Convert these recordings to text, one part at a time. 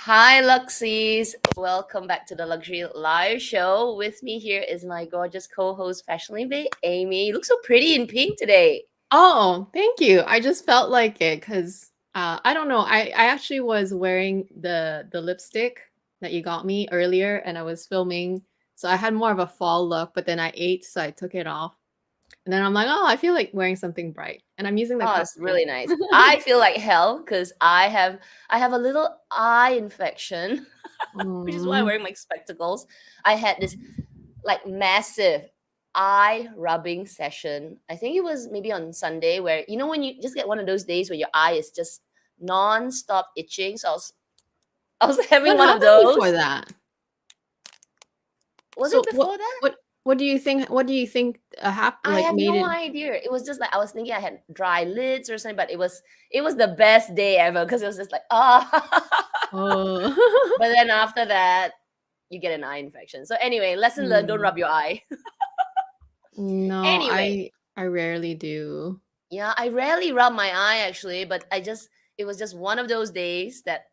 Hi, Luxies. Welcome back to the Luxury Live Show. With me here is my gorgeous co-host, Fashionably Bay, Amy. You look so pretty in pink today. Oh, thank you. I just felt like it because I don't know. I actually was wearing the lipstick that you got me earlier, and I was filming, so I had more of a fall look. But then I ate, so I took it off, and then I'm like, oh, I feel like wearing something bright, and I'm using the Oh, it's costume. really nice. I feel like hell because I have a little eye infection, which is why I'm Mm. wearing my spectacles. I had this like massive eye rubbing session. I think it was maybe on Sunday where when you just get one of those days where your eye is just non-stop itching. So I was having What one of happened before those. that? Was it So what before that? what what do you think? What do you think happened? I Like have made no it? idea. It was just like I was thinking I had dry lids or something, but it was the best day ever because it was just like Oh. but then after that you get an eye infection. So anyway, lesson learned, don't Mm. rub your eye. No, Anyway, I rarely do. yeah, I rarely rub my eye actually, but it was just one of those days that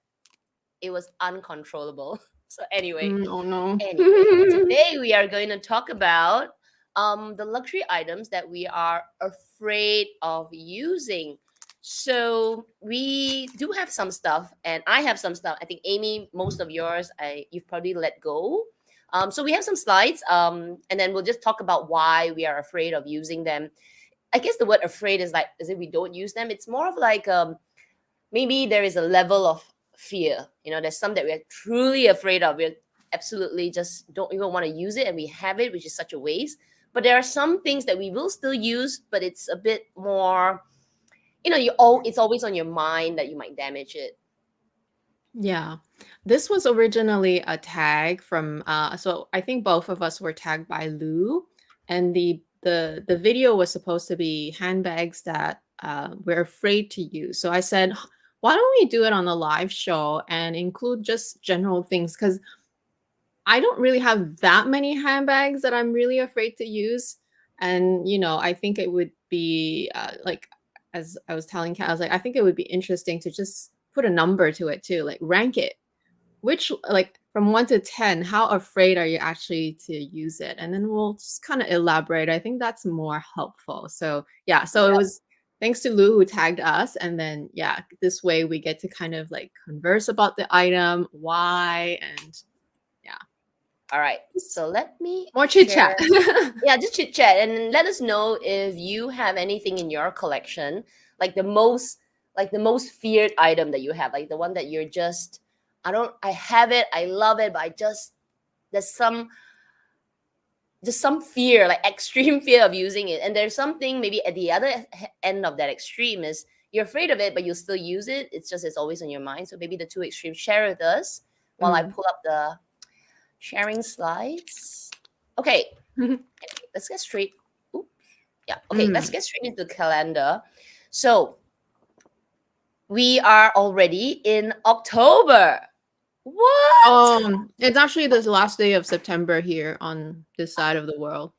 it was uncontrollable. So anyway, Oh no. today we are going to talk about the luxury items that we are afraid of using. So we do have some stuff, and I have some stuff. I think Amy, most of yours, you've probably let go. So we have some slides, and then we'll just talk about why we are afraid of using them. I guess the word afraid is like as if we don't use them. It's more of like maybe there is a level of fear. There's some that we're truly afraid of. We're absolutely just don't even want to use it and we have it, which is such a waste. But there are some things that we will still use, but it's a bit more, it's always on your mind that you might damage it. Yeah. This was originally a tag from so I think both of us were tagged by Lou, and the video was supposed to be handbags that we're afraid to use. So I said, why don't we do it on a live show and include just general things, cuz I don't really have that many handbags that I'm really afraid to use. And, I think it would be like, as I was telling Kat, I was like, I think it would be interesting to just put a number to it too, like rank it. Which, like, from 1 to 10, how afraid are you actually to use it? And then we'll just kind of elaborate. I think that's more helpful. So, yeah, so it Yep. was thanks to Lou who tagged us. And then, yeah, this way we get to kind of like converse about the item, why, and yeah. All right. So let me More chit share. chat. Yeah, just chit chat and let us know if you have anything in your collection, like the most feared item that you have, like the one that you're just, I have it, I love it, but there's some fear, like extreme fear of using it. And there's something maybe at the other end of that extreme is you're afraid of it, but you still use it. It's always on your mind. So maybe the two extremes, share with us while I Mm. pull up the sharing slides. Okay, let's get straight. Oops. Yeah. Okay, let's Mm. get straight into the calendar. So we are already in October. What? It's actually the last day of September here on this side of the world.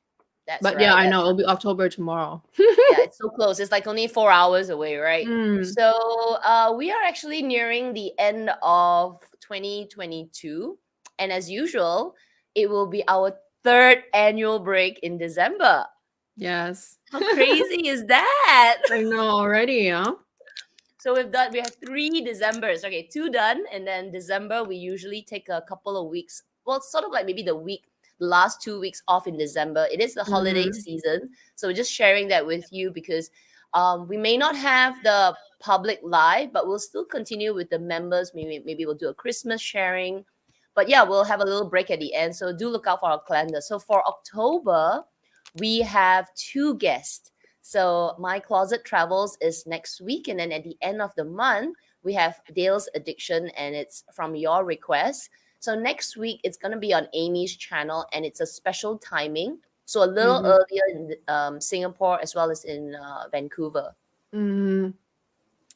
That's But yeah, right. I know That's it'll be October tomorrow. Yeah, it's so close. It's like only 4 hours away, right? Mm. So we are actually nearing the end of 2022. And as usual, it will be our third annual break in December. Yes. How crazy is that? I know already, huh? So we have 3 Decembers. Okay, two done, and then December we usually take a couple of weeks. Well, sort of like maybe the last 2 weeks off in December. It is the holiday Mhm. season, so we're just sharing that with you because we may not have the public live, but we'll still continue with the members. Maybe we'll do a Christmas sharing, but yeah, we'll have a little break at the end. So do look out for our calendar. So for October, we have two guests. So my closet travels is next week, and then at the end of the month we have Dale's Addiction, and it's from your request. So next week it's gonna be on Amy's channel, and it's a special timing. So a little Mhm. earlier in Singapore as well as in Vancouver. Mhm.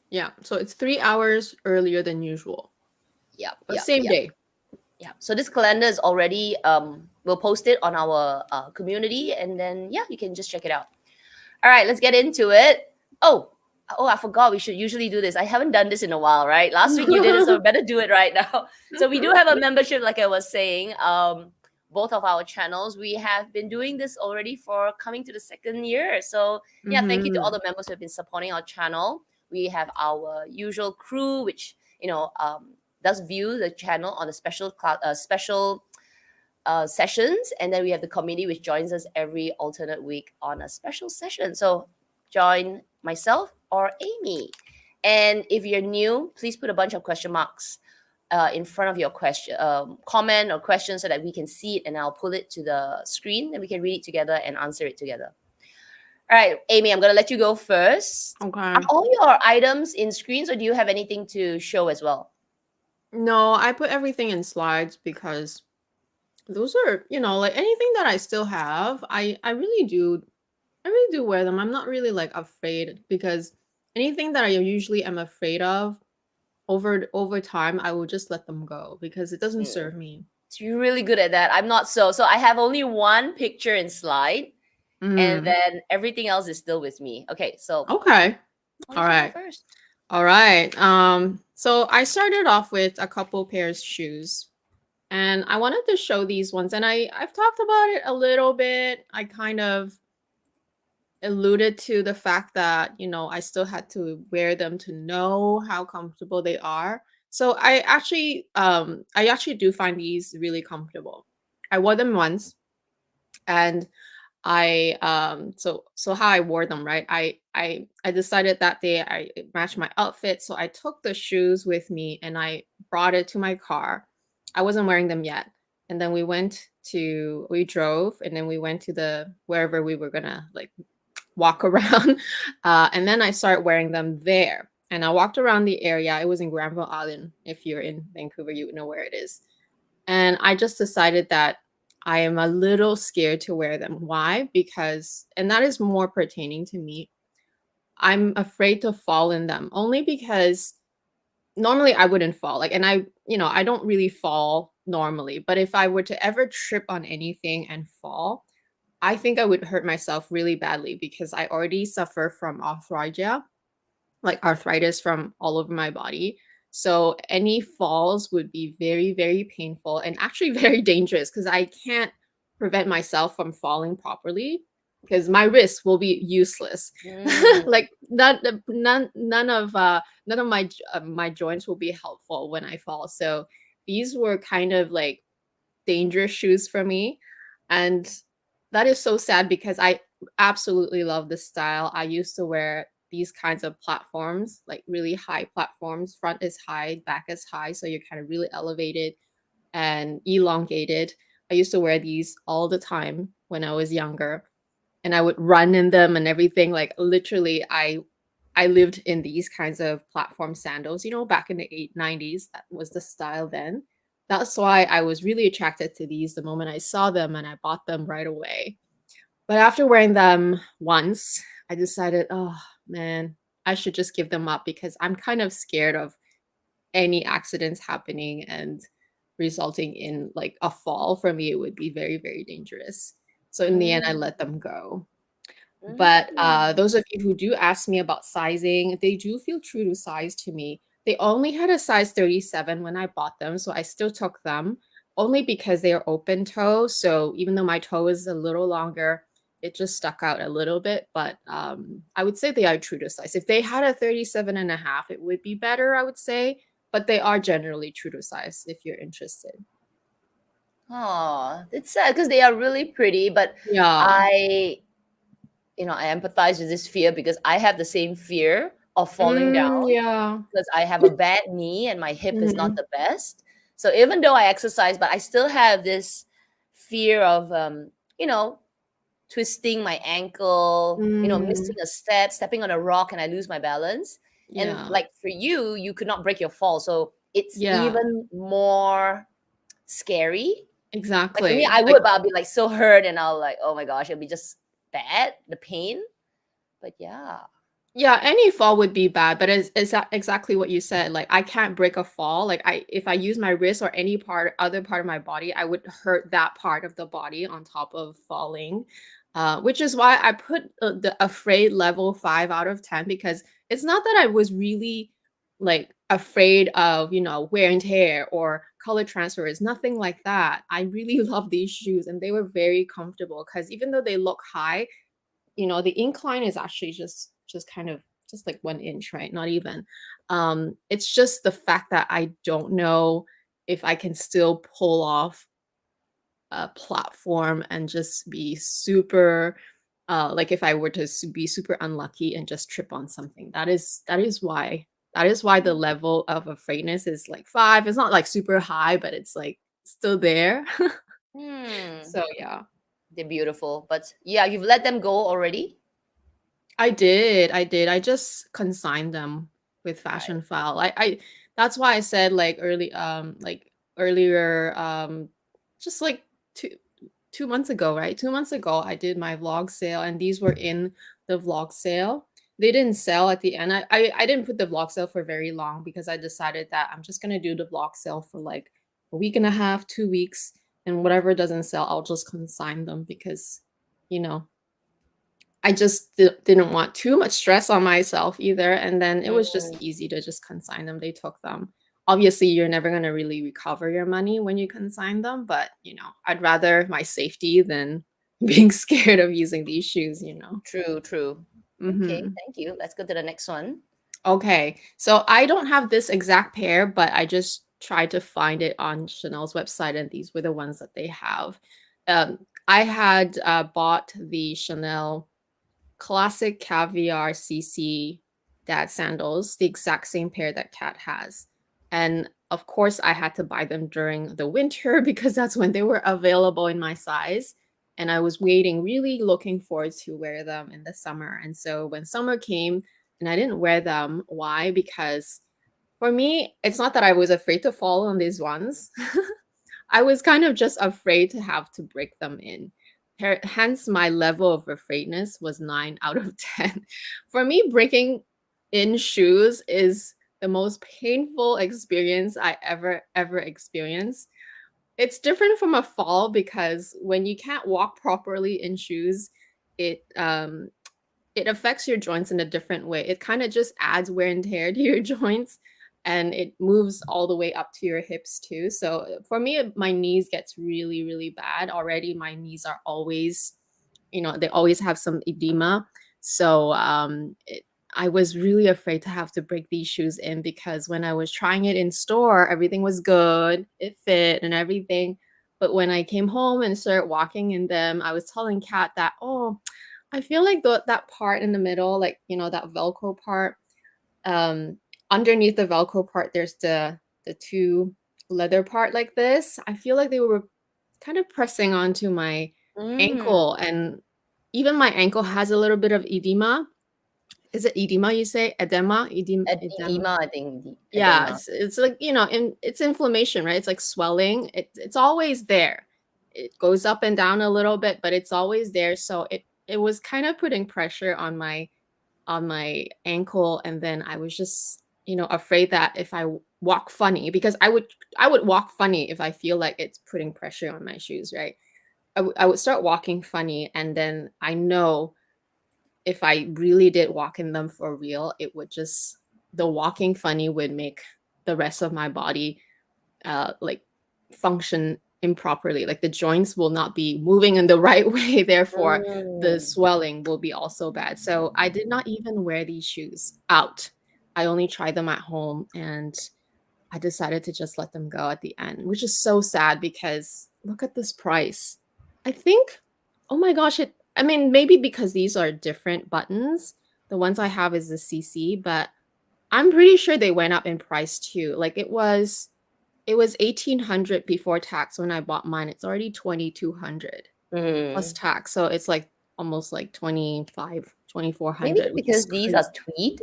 Yeah, so it's 3 hours earlier than usual, Yep, but yep, same yep, day. yep. So this calendar is already we'll post it on our community, and then yeah, you can just check it out. All right, let's get into it. Oh, Oh, I forgot. We should usually do this. I haven't done this in a while, right? Last week you did it, so we better do it right now. So we do have a membership, like I was saying. Both of our channels, we have been doing this already for coming to the second year. So yeah, thank you to all Mhm. the members who have been supporting our channel. We have our usual crew, which does view the channel on a special sessions, and then we have the committee which joins us every alternate week on a special session. So join myself or Amy. And if you're new, please put a bunch of question marks in front of your question, comment or question, so that we can see it, and I'll pull it to the screen and we can read it together and answer it together. All right, Amy, I'm gonna let you go first. Are Okay. all your items in screens, or do you have anything to show as well? No, I put everything in slides because those are, like anything that I still have, I really do wear them. I'm not really like afraid because anything that I usually am afraid of over time, I will just let them go because it doesn't Mm, serve me. so you're really good at that. I'm not so. So I have only one picture in slide, and Mm, then everything else is still with me. Okay, so okay. I'll All let you go right. first. All right. So I started off with a couple pairs shoes. And I wanted to show these ones. And I've talked about it a little bit. I kind of alluded to the fact that, I still had to wear them to know how comfortable they are. So I actually do find these really comfortable. I wore them once and so how I wore them, right? I decided that day it matched my outfit, so I took the shoes with me and I brought it to my car. I wasn't wearing them yet. And then we drove and then we went to the wherever we were gonna like walk around. And then I started wearing them there. And I walked around the area. It was in Granville Island. If you're in Vancouver, you know where it is. And I just decided that I am a little scared to wear them. Why? Because, and that is more pertaining to me, I'm afraid to fall in them only because normally I wouldn't fall. Like, and I don't really fall normally, but if I were to ever trip on anything and fall, I think I would hurt myself really badly because I already suffer from arthralgia, like arthritis from all over my body. So any falls would be very, very painful and actually very dangerous because I can't prevent myself from falling properly because my wrist will be useless. Mm, Like none of my joints will be helpful when I fall. So these were kind of like dangerous shoes for me, and that is so sad because I absolutely love this style. I used to wear these kinds of platforms, like really high platforms. Front is high, back is high, so you're kind of really elevated and elongated. I used to wear these all the time when I was younger, and I would run in them and everything. Like literally, I lived in these kinds of platform sandals, back in the 90s. That was the style then. That's why I was really attracted to these the moment I saw them and I bought them right away. But after wearing them once, I decided, oh man, I should just give them up because I'm kind of scared of any accidents happening and resulting in like a fall. For me, it would be very, very dangerous. So in the end, I let mm, them go. But, mm. those of you who do ask me about sizing, they do feel true to size to me. They only had a size 37 when I bought them, so I still took them, only because they are open toe, so even though my toe is a little longer, it just stuck out a little bit, but, I would say they are true to size. If they had a 37.5, it would be better, I would say, but they are generally true to size if you're interested. Oh, it's sad because they are really pretty, but Yeah. I, I empathize with this fear because I have the same fear of falling down Yeah. because I have a bad knee and my hip is not Mhm. the best. So even though I exercise, but I still have this fear of, you know, twisting my ankle, Mm. missing a step, stepping on a rock, and I lose my balance. And Yeah. like for you, you could not break your fall. So it's Yeah. even more scary. Like for me, Exactly. I Like, would, but I'll be like so hurt and I'll like, oh my gosh, it'll be just bad, the pain. But yeah. yeah, any fall would be bad, but it's exactly what you said. Like, I can't break a fall. Like, if I use my wrist or any other part of my body, I would hurt that part of the body on top of falling. Which is why I put the afraid level 5 out of 10 because it's not that I was really like afraid of, wear and tear or color transfer. It's nothing like that. I really love these shoes and they were very comfortable because even though they look high, the incline is actually just kind of just like 1 inch, right? Not even. It's just the fact that I don't know if I can still pull off a platform and just be super like if I were to be super unlucky and just trip on something. That is why the level of afraidness is like 5. It's not like super high, but it's like still there. Hmm. So yeah. They're beautiful, but yeah, you've let them go already. I did, I did. I just consigned them with Right. Fashion File. I that's why I said like earlier just like 2 2 months ago, right? 2 months ago I did my vlog sale and these were in the vlog sale. They didn't sell at the end. I didn't put the vlog sale for very long because I decided that I'm just gonna do the vlog sale for like a week and a half, 2 weeks, and whatever doesn't sell, I'll just consign them because you know I just didn't want too much stress on myself either, and then it was just Mm, easy to just consign them. They took them. Obviously, you're never gonna really recover your money when you consign them, but, I'd rather my safety than being scared of using these shoes. true, true. Okay, Mhm. thank you. Let's go to the next one. Okay, so I don't have this exact pair, but I just tried to find it on Chanel's website, and these were the ones that they have. I had, bought the Chanel classic caviar CC dad sandals, the exact same pair that Kat has. And of course, I had to buy them during the winter because that's when they were available in my size. And I was waiting, really looking forward to wear them in the summer. And so when summer came and I didn't wear them, why? Because for me, it's not that I was afraid to fall on these ones. I was kind of just afraid to have to break them in. Hence, my level of afraidness was 9 out of 10. For me, breaking in shoes is the most painful experience I ever experienced. It's different from a fall because when you can't walk properly in shoes, it it affects your joints in a different way. It kind of just adds wear and tear to your joints and it moves all the way up to your hips too. So for me, my knees gets really, really bad. Already my knees are always, they always have some edema. So I was really afraid to have to break these shoes in because when I was trying it in store, everything was good. It fit and everything. But when I came home and started walking in them, I was telling Kat that, oh, I feel like that part in the middle, like, that Velcro part, um, underneath the Velcro part, there's the two leather part like this. I feel like they were kind of pressing onto my Mm, ankle, and even my ankle has a little bit of edema. Is it edema you say? Edema? Edema? edema, I think. Yeah, Edema. it's like, it's inflammation, right? It's like swelling. It's always there. It goes up and down a little bit, but it's always there. So it was kind of putting pressure on my ankle, and then I was just, afraid that if I walk funny, because I would walk funny if I feel like it's putting pressure on my shoes, right? I would start walking funny, and then I know if I really did walk in them for real, it would just the walking funny would make the rest of my body like function improperly. Like the joints will not be moving in the right way, therefore the Mm. swelling will be also bad. So I did not even wear these shoes out. I only tried them at home and I decided to just let them go at the end, which is so sad because look at this price. I think, oh my gosh, I mean, maybe because these are different buttons. The ones I have is the CC, but I'm pretty sure they went up in price too. Like it was 1,800 before tax when I bought mine. It's already 2,200 plus Mm. tax. So it's like almost like 25, Maybe 2,400, which is because these are crazy. tweed.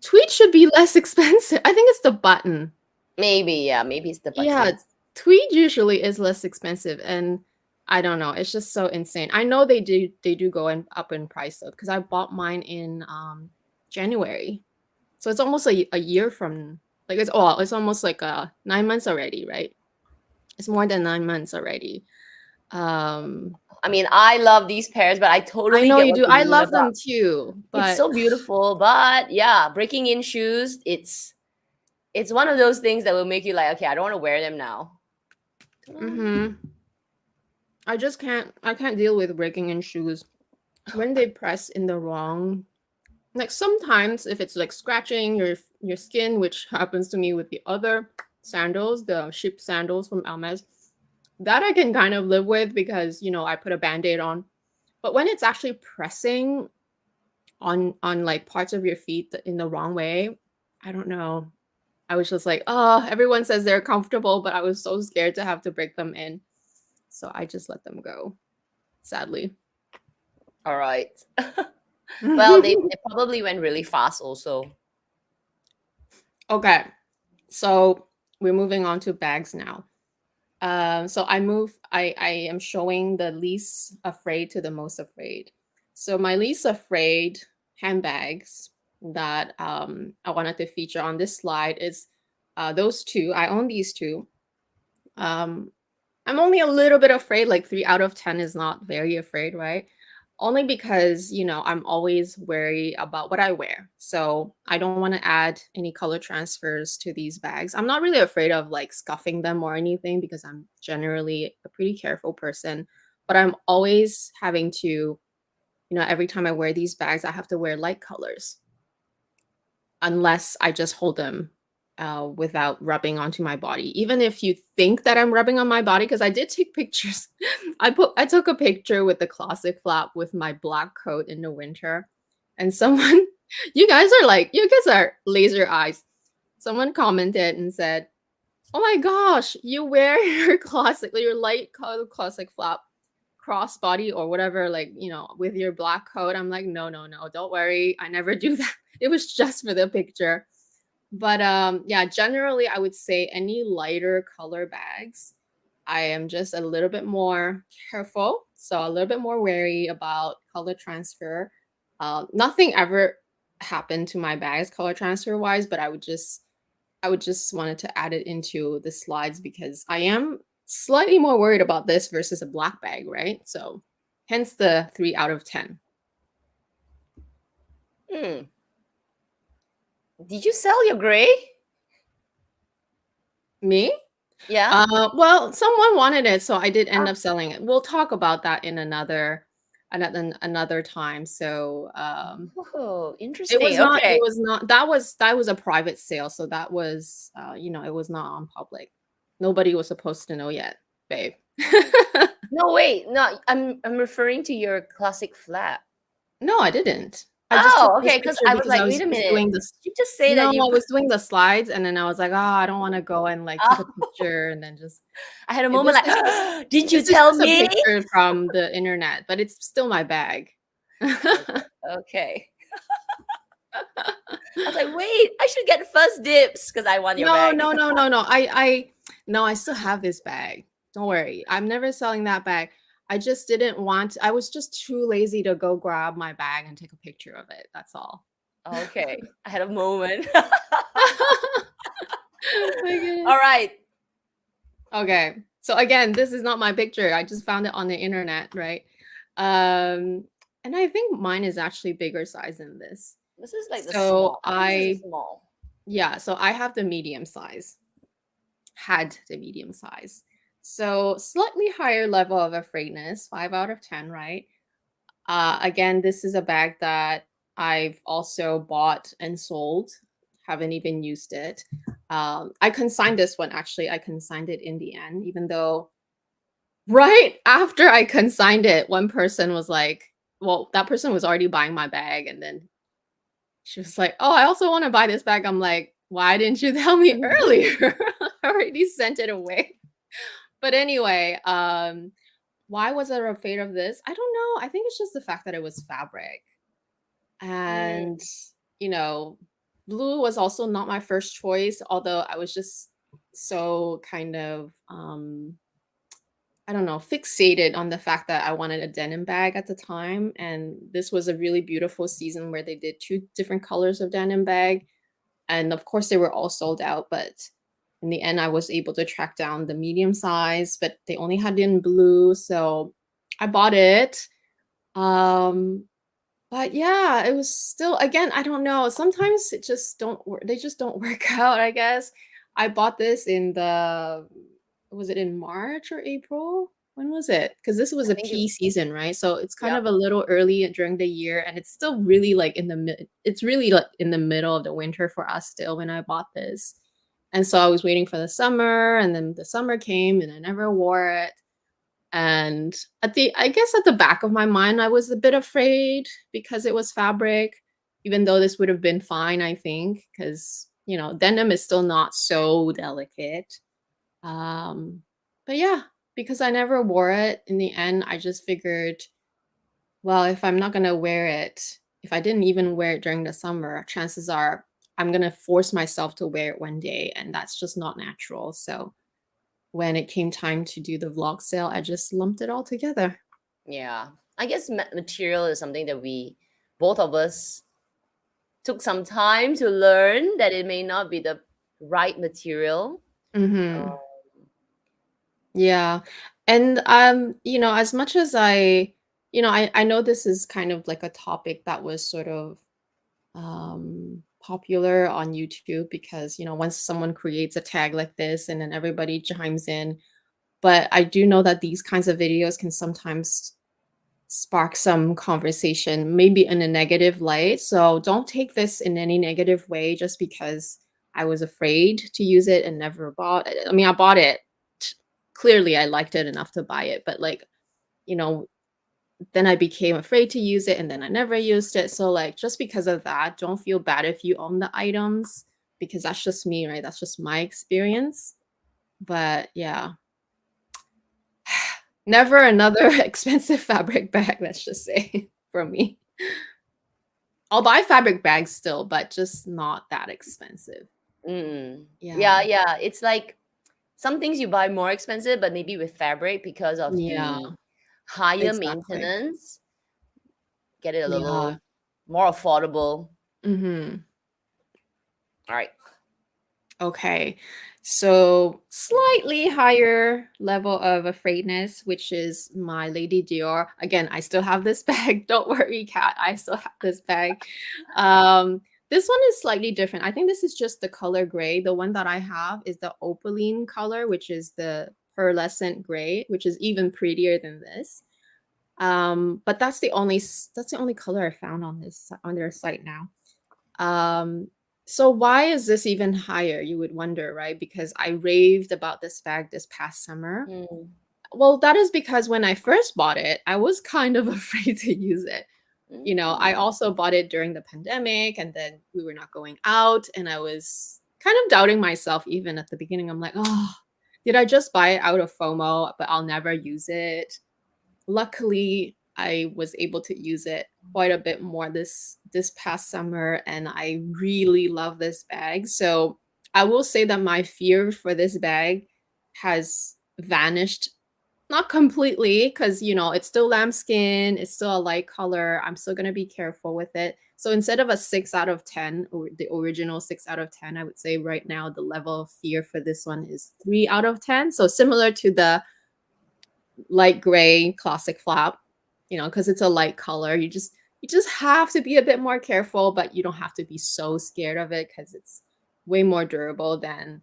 Tweed should be less expensive. I think it's the button. Maybe, yeah, maybe it's the Yeah, buttons. tweed usually is less expensive, and I don't know, it's just so insane. I know they do go up in price though, because I bought mine in January. So it's almost a year from like it's almost like 9 months already, right? It's more than 9 months already. Um I mean, I love these pairs, but I I totally know get you what do. you I mean love about. them too, It's but so beautiful, but yeah, breaking in shoes, it's one of those things that will make you like, okay, I don't want to wear them now. mm-hmm. I just can't. I can't deal with breaking in shoes when they press in the wrong. Like sometimes, if it's like scratching your skin, which happens to me with the other sandals, the ship sandals from Hermes, that I can kind of live with because I put a band-aid on. But when it's actually pressing on like parts of your feet in the wrong way, I don't know. I was just like, oh, everyone says they're comfortable, but I was so scared to have to break them in. So I just let them go, sadly. All right. Well, they probably went really fast also. Okay, so we're moving on to bags now. So I am showing the least afraid to the most afraid. So my least afraid handbags that I wanted to feature on this slide is those two. I own these two. Um, I'm only a little bit afraid, like 3 out of 10 is not very afraid, right? Only because, I'm always wary about what I wear. So I don't want to add any color transfers to these bags. I'm not really afraid of like scuffing them or anything because I'm generally a pretty careful person. But I'm always having to, every time I wear these bags, I have to wear light colors unless I just hold them without rubbing onto my body. Even if you think that I'm rubbing on my body, because I did take pictures. I took a picture with the classic flap with my black coat in the winter, and someone, you guys are laser eyes. Someone commented and said, "Oh my gosh, you wear your light color classic flap crossbody or whatever, like with your black coat." I'm like, no, no, no, don't worry, I never do that. It was just for the picture. But yeah, generally I would say any lighter color bags, I am just a little bit more careful, so a little bit more wary about color transfer. Nothing ever happened to my bags color transfer wise, but I would just wanted to add it into the slides because I am slightly more worried about this versus a black bag, right? So hence the 3 out of 10. Hmm. Did you sell your gray? Me? Yeah. Well, someone wanted it, so I did end Ah, up selling it. We'll talk about that in another time. So oh, it was interesting. not it Okay. was not that was a private sale, so that was it was not on public. Nobody was supposed to know yet, babe. No, wait. No, I'm referring to your classic flap. No, I didn't. I just took Oh, this okay. Because picture I was because like, I wait was a just minute. doing this. Did you just say No, that you? I was doing the slides, and then I was like, I don't want to go and like take a Oh, picture and then just. I had a This moment like, is just did you this is tell just a me? picture from the internet, but it's still my bag. Okay. I was like, wait, I should get first dibs because I want your No, bag. no, no, no, no. No, I still have this bag. Don't worry. I'm never selling that bag. I just didn't want I was just too lazy to go grab my bag and take a picture of it. That's all. Okay. I had a moment. Oh my All goodness. right. Okay. So again, this is not my picture. I just found it on the internet, right? Um, and I think mine is actually bigger size than this. This is like the So small. I think this is a small. yeah, so I have the medium size. Had the medium size. So slightly higher level of afraidness, 5 out of 10, right? Again, this is a bag that I've also bought and sold. Haven't even used it. I consigned this one actually. I consigned it in the end, even though right after I consigned it, one person was like, well, that person was already buying my bag, and then she was like, "Oh, I also want to buy this bag." I'm like, "Why didn't you tell me earlier? I already sent it away." But anyway, why was I afraid of this? I don't know. I think it's just the fact that it was fabric. Mm, And, you know, blue was also not my first choice, although I was just so kind of I don't know, fixated on the fact that I wanted a denim bag at the time. And this was a really beautiful season where they did two different colors of denim bag. And of course, they were all sold out. But in the end, I was able to track down the medium size, but they only had it in blue. So I bought it. Um, but yeah, it was still again, I don't know. Sometimes it just don't work. They just don't work out, I guess. I bought this in the was it in March or April? When was it? Because this was I a think it, pea season, right? So it's kind yeah. of a little early during the year, and it's still really like in the it's really like in the middle of the winter for us still when I bought this. And so I was waiting for the summer, and then the summer came and I never wore it. And I guess at the back of my mind, I was a bit afraid because it was fabric, even though this would have been fine, I think, because, denim is still not so delicate. Um, but yeah, because I never wore it in the end, I just figured, well, if I'm not gonna wear it, if I didn't even wear it during the summer, chances are I'm gonna force myself to wear it one day, and that's just not natural. So when it came time to do the vlog sale, I just lumped it all together. Yeah. I guess material is something that we, both of us, took some time to learn that it may not be the right material. Mhm. Uh, Yeah. And as much as I know this is kind of like a topic that was sort of popular on YouTube because, once someone creates a tag like this and then everybody chimes in, but I do know that these kinds of videos can sometimes spark some conversation, maybe in a negative light. So don't take this in any negative way just because I was afraid to use it and never bought it. I mean, I bought it. Clearly, I liked it enough to buy it, but like, you know, then I became afraid to use it and then I never used it. So, like, just because of that, don't feel bad if you own the items because that's just me, right? That's just my experience. But yeah, never another expensive fabric bag, let's just say, from me. I'll buy fabric bags still, but just not that expensive. yeah, Yeah. yeah. It's like some things you buy more expensive, but maybe with fabric because of Yeah, the higher exactly. maintenance, get it a Yeah. little more affordable. Mhm. All right. Okay. So, slightly higher level of afraidness, which is my Lady Dior. Again, I still have this bag. Don't worry, Kat. I still have this bag. Um, this one is slightly different. I think this is just the color gray. The one that I have is the opaline color, which is the pearlescent gray, which is even prettier than this. But that's the only color I found on their site now. Um, so why is this even higher? You would wonder, right? Because I raved about this bag this past summer. Mm, Well, that is because when I first bought it, I was kind of afraid to use it. I mm, also bought it during the pandemic and then we were not going out and I was kind of doubting myself even at the beginning. I'm like, "Oh, did I just buy it out of FOMO, but I'll never use it?" Luckily, I was able to use it quite a bit more this past summer, and I really love this bag. So, I will say that my fear for this bag has vanished. Not completely, because it's still lambskin, it's still a light color. I'm still gonna be careful with it. So instead of a 6 out of 10, or the original 6 out of 10, I would say right now the level of fear for this one is 3 out of 10. So similar to the light gray classic flap, because it's a light color. You just have to be a bit more careful, but you don't have to be so scared of it because it's way more durable than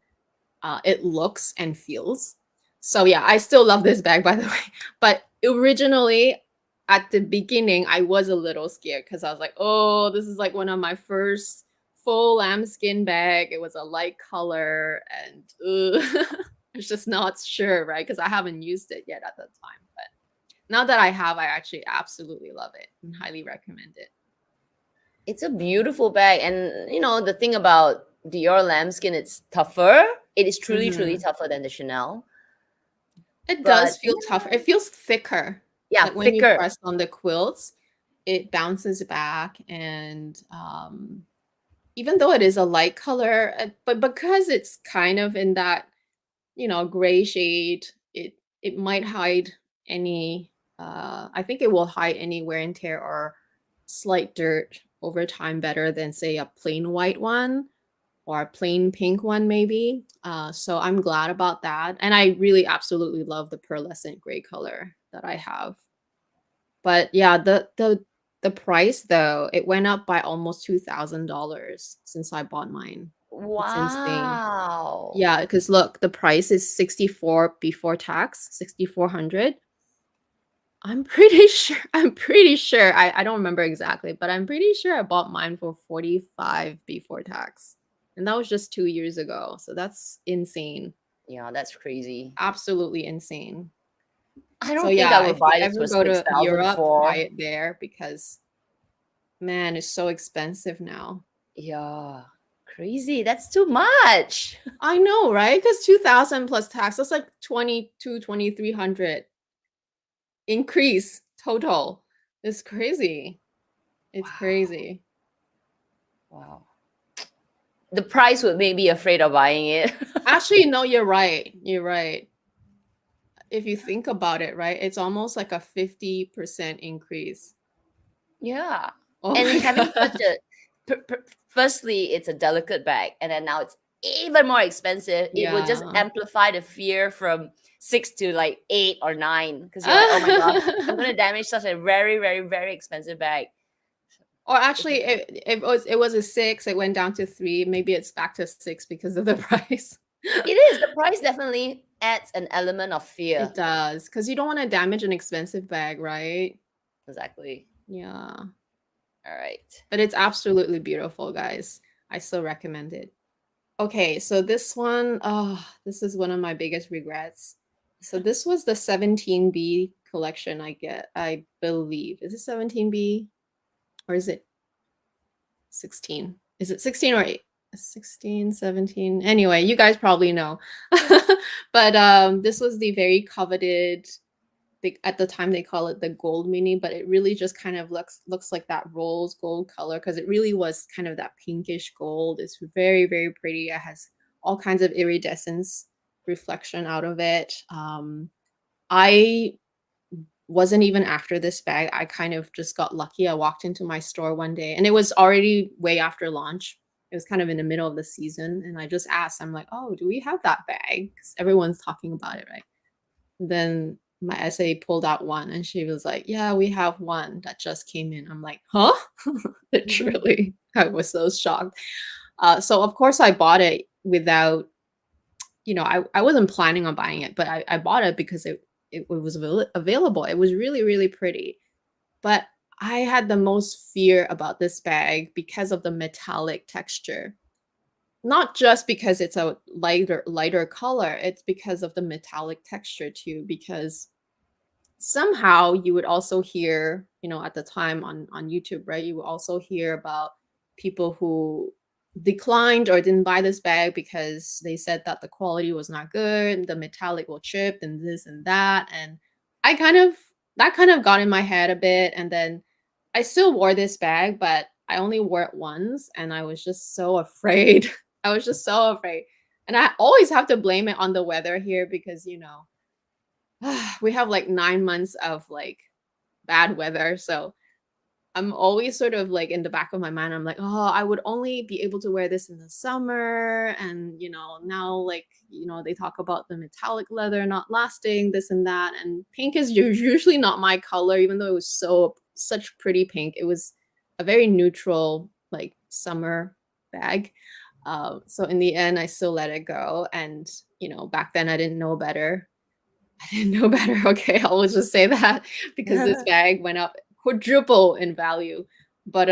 it looks and feels. So yeah, I still love this bag by the way. But originally at the beginning, I was a little scared because I was like, oh, this is like one of my first full lambskin bag. It was a light color and I was just not sure, right? Because I haven't used it yet at the time. But now that I have, I actually absolutely love it and highly recommend it. it's a beautiful bag, and the thing about Dior lambskin, it's tougher. It is truly, truly Mhm. tougher than the Chanel, It does but feel tougher. It feels thicker. yeah, Like when you thicker. press on the quilts, it bounces back and even though it is a light color, but because it's kind of in that, gray shade, it might hide any I think it will hide any wear and tear or slight dirt over time better than say a plain white one or a plain pink one maybe. So I'm glad about that. And I really absolutely love the pearlescent gray color that I have. But yeah, the price though, it went up by almost $2,000 since I bought mine. It's insane. Wow. Yeah, because look, the price is 64 before tax, 6,400. I'm pretty sure, I don't remember exactly, but I'm pretty sure I bought mine for 45 before tax. And that was just 2 years ago. So that's insane. Yeah, that's crazy. Absolutely insane. I So don't think I yeah, would if you buy this ever for go to Europe, buy 6,004. it there because man, it's so expensive now. Yeah, crazy. That's too much. I know, right? Because 2,000 plus tax, that's like 2,300 increase total. It's crazy. It's Wow. crazy. Wow. The price would make me afraid of buying it. Actually, no, you're right. You're right. If you think about it, right, it's almost like a 50% increase. Yeah. Oh And my having such god. a firstly, it's a delicate bag, and then now it's even more expensive. It will just Yeah. amplify the fear from 6 to like 8 or 9, because you're like, oh my gosh, I'm gonna damage such a very, very, very expensive bag. Or It's a actually, it was a 6, it went down to 3, maybe it's back to 6 because of the price. it is the price definitely adds an element of It fear. does, because you don't wanna damage an expensive bag, right? Exactly. Yeah. All right. But it's absolutely beautiful, guys. I still recommend it. Okay, so this one, oh, this is one of my biggest regrets. So this was the 17B collection I believe. Is it 17B or is it 16? Is it 16 or 8? 16, 17. Anyway, you guys probably know. But this was the very coveted, at the time they call it the gold mini, but it really just kind of looks like that rose gold color because it really was kind of that pinkish gold. It's very, very pretty. It has all kinds of iridescence reflection out of it. I wasn't even after this bag. I kind of just got lucky. I walked into my store one day and it was already way after launch. It was kind of in the middle of the season. And I just asked, I'm like, oh, do we have that bag? 'Cause everyone's talking about it, right? Then my SA pulled out one and she was like, yeah, we have one that just came in. I'm like, huh? Literally. I was so shocked. So of course I bought it without, I wasn't planning on buying it, but I bought it because it was available. It was really, really pretty. But I had the most fear about this bag because of the metallic texture. Not just because it's a lighter color, it's because of the metallic texture too, because somehow you would also hear, at the time on YouTube, right? You would also hear about people who declined or didn't buy this bag because they said that the quality was not good, the metallic will chip and this and that. And I kind of that kind of got in my head a bit. And then I still wore this bag, but I only wore it once and I was just so afraid. I was just so afraid. And I always have to blame it on the weather here because, we have like 9 months of like bad weather. So I'm always sort of like in the back of my mind, I'm like, oh, I would only be able to wear this in the summer. And, now like, they talk about the metallic leather not lasting, this and that. And pink is usually not my color, even though it was such pretty pink. It was a very neutral, like summer bag. So in the end, I still let it go. And, back then I didn't know better. I didn't know better. Okay, I'll just say that because this bag went up quadruple in value. But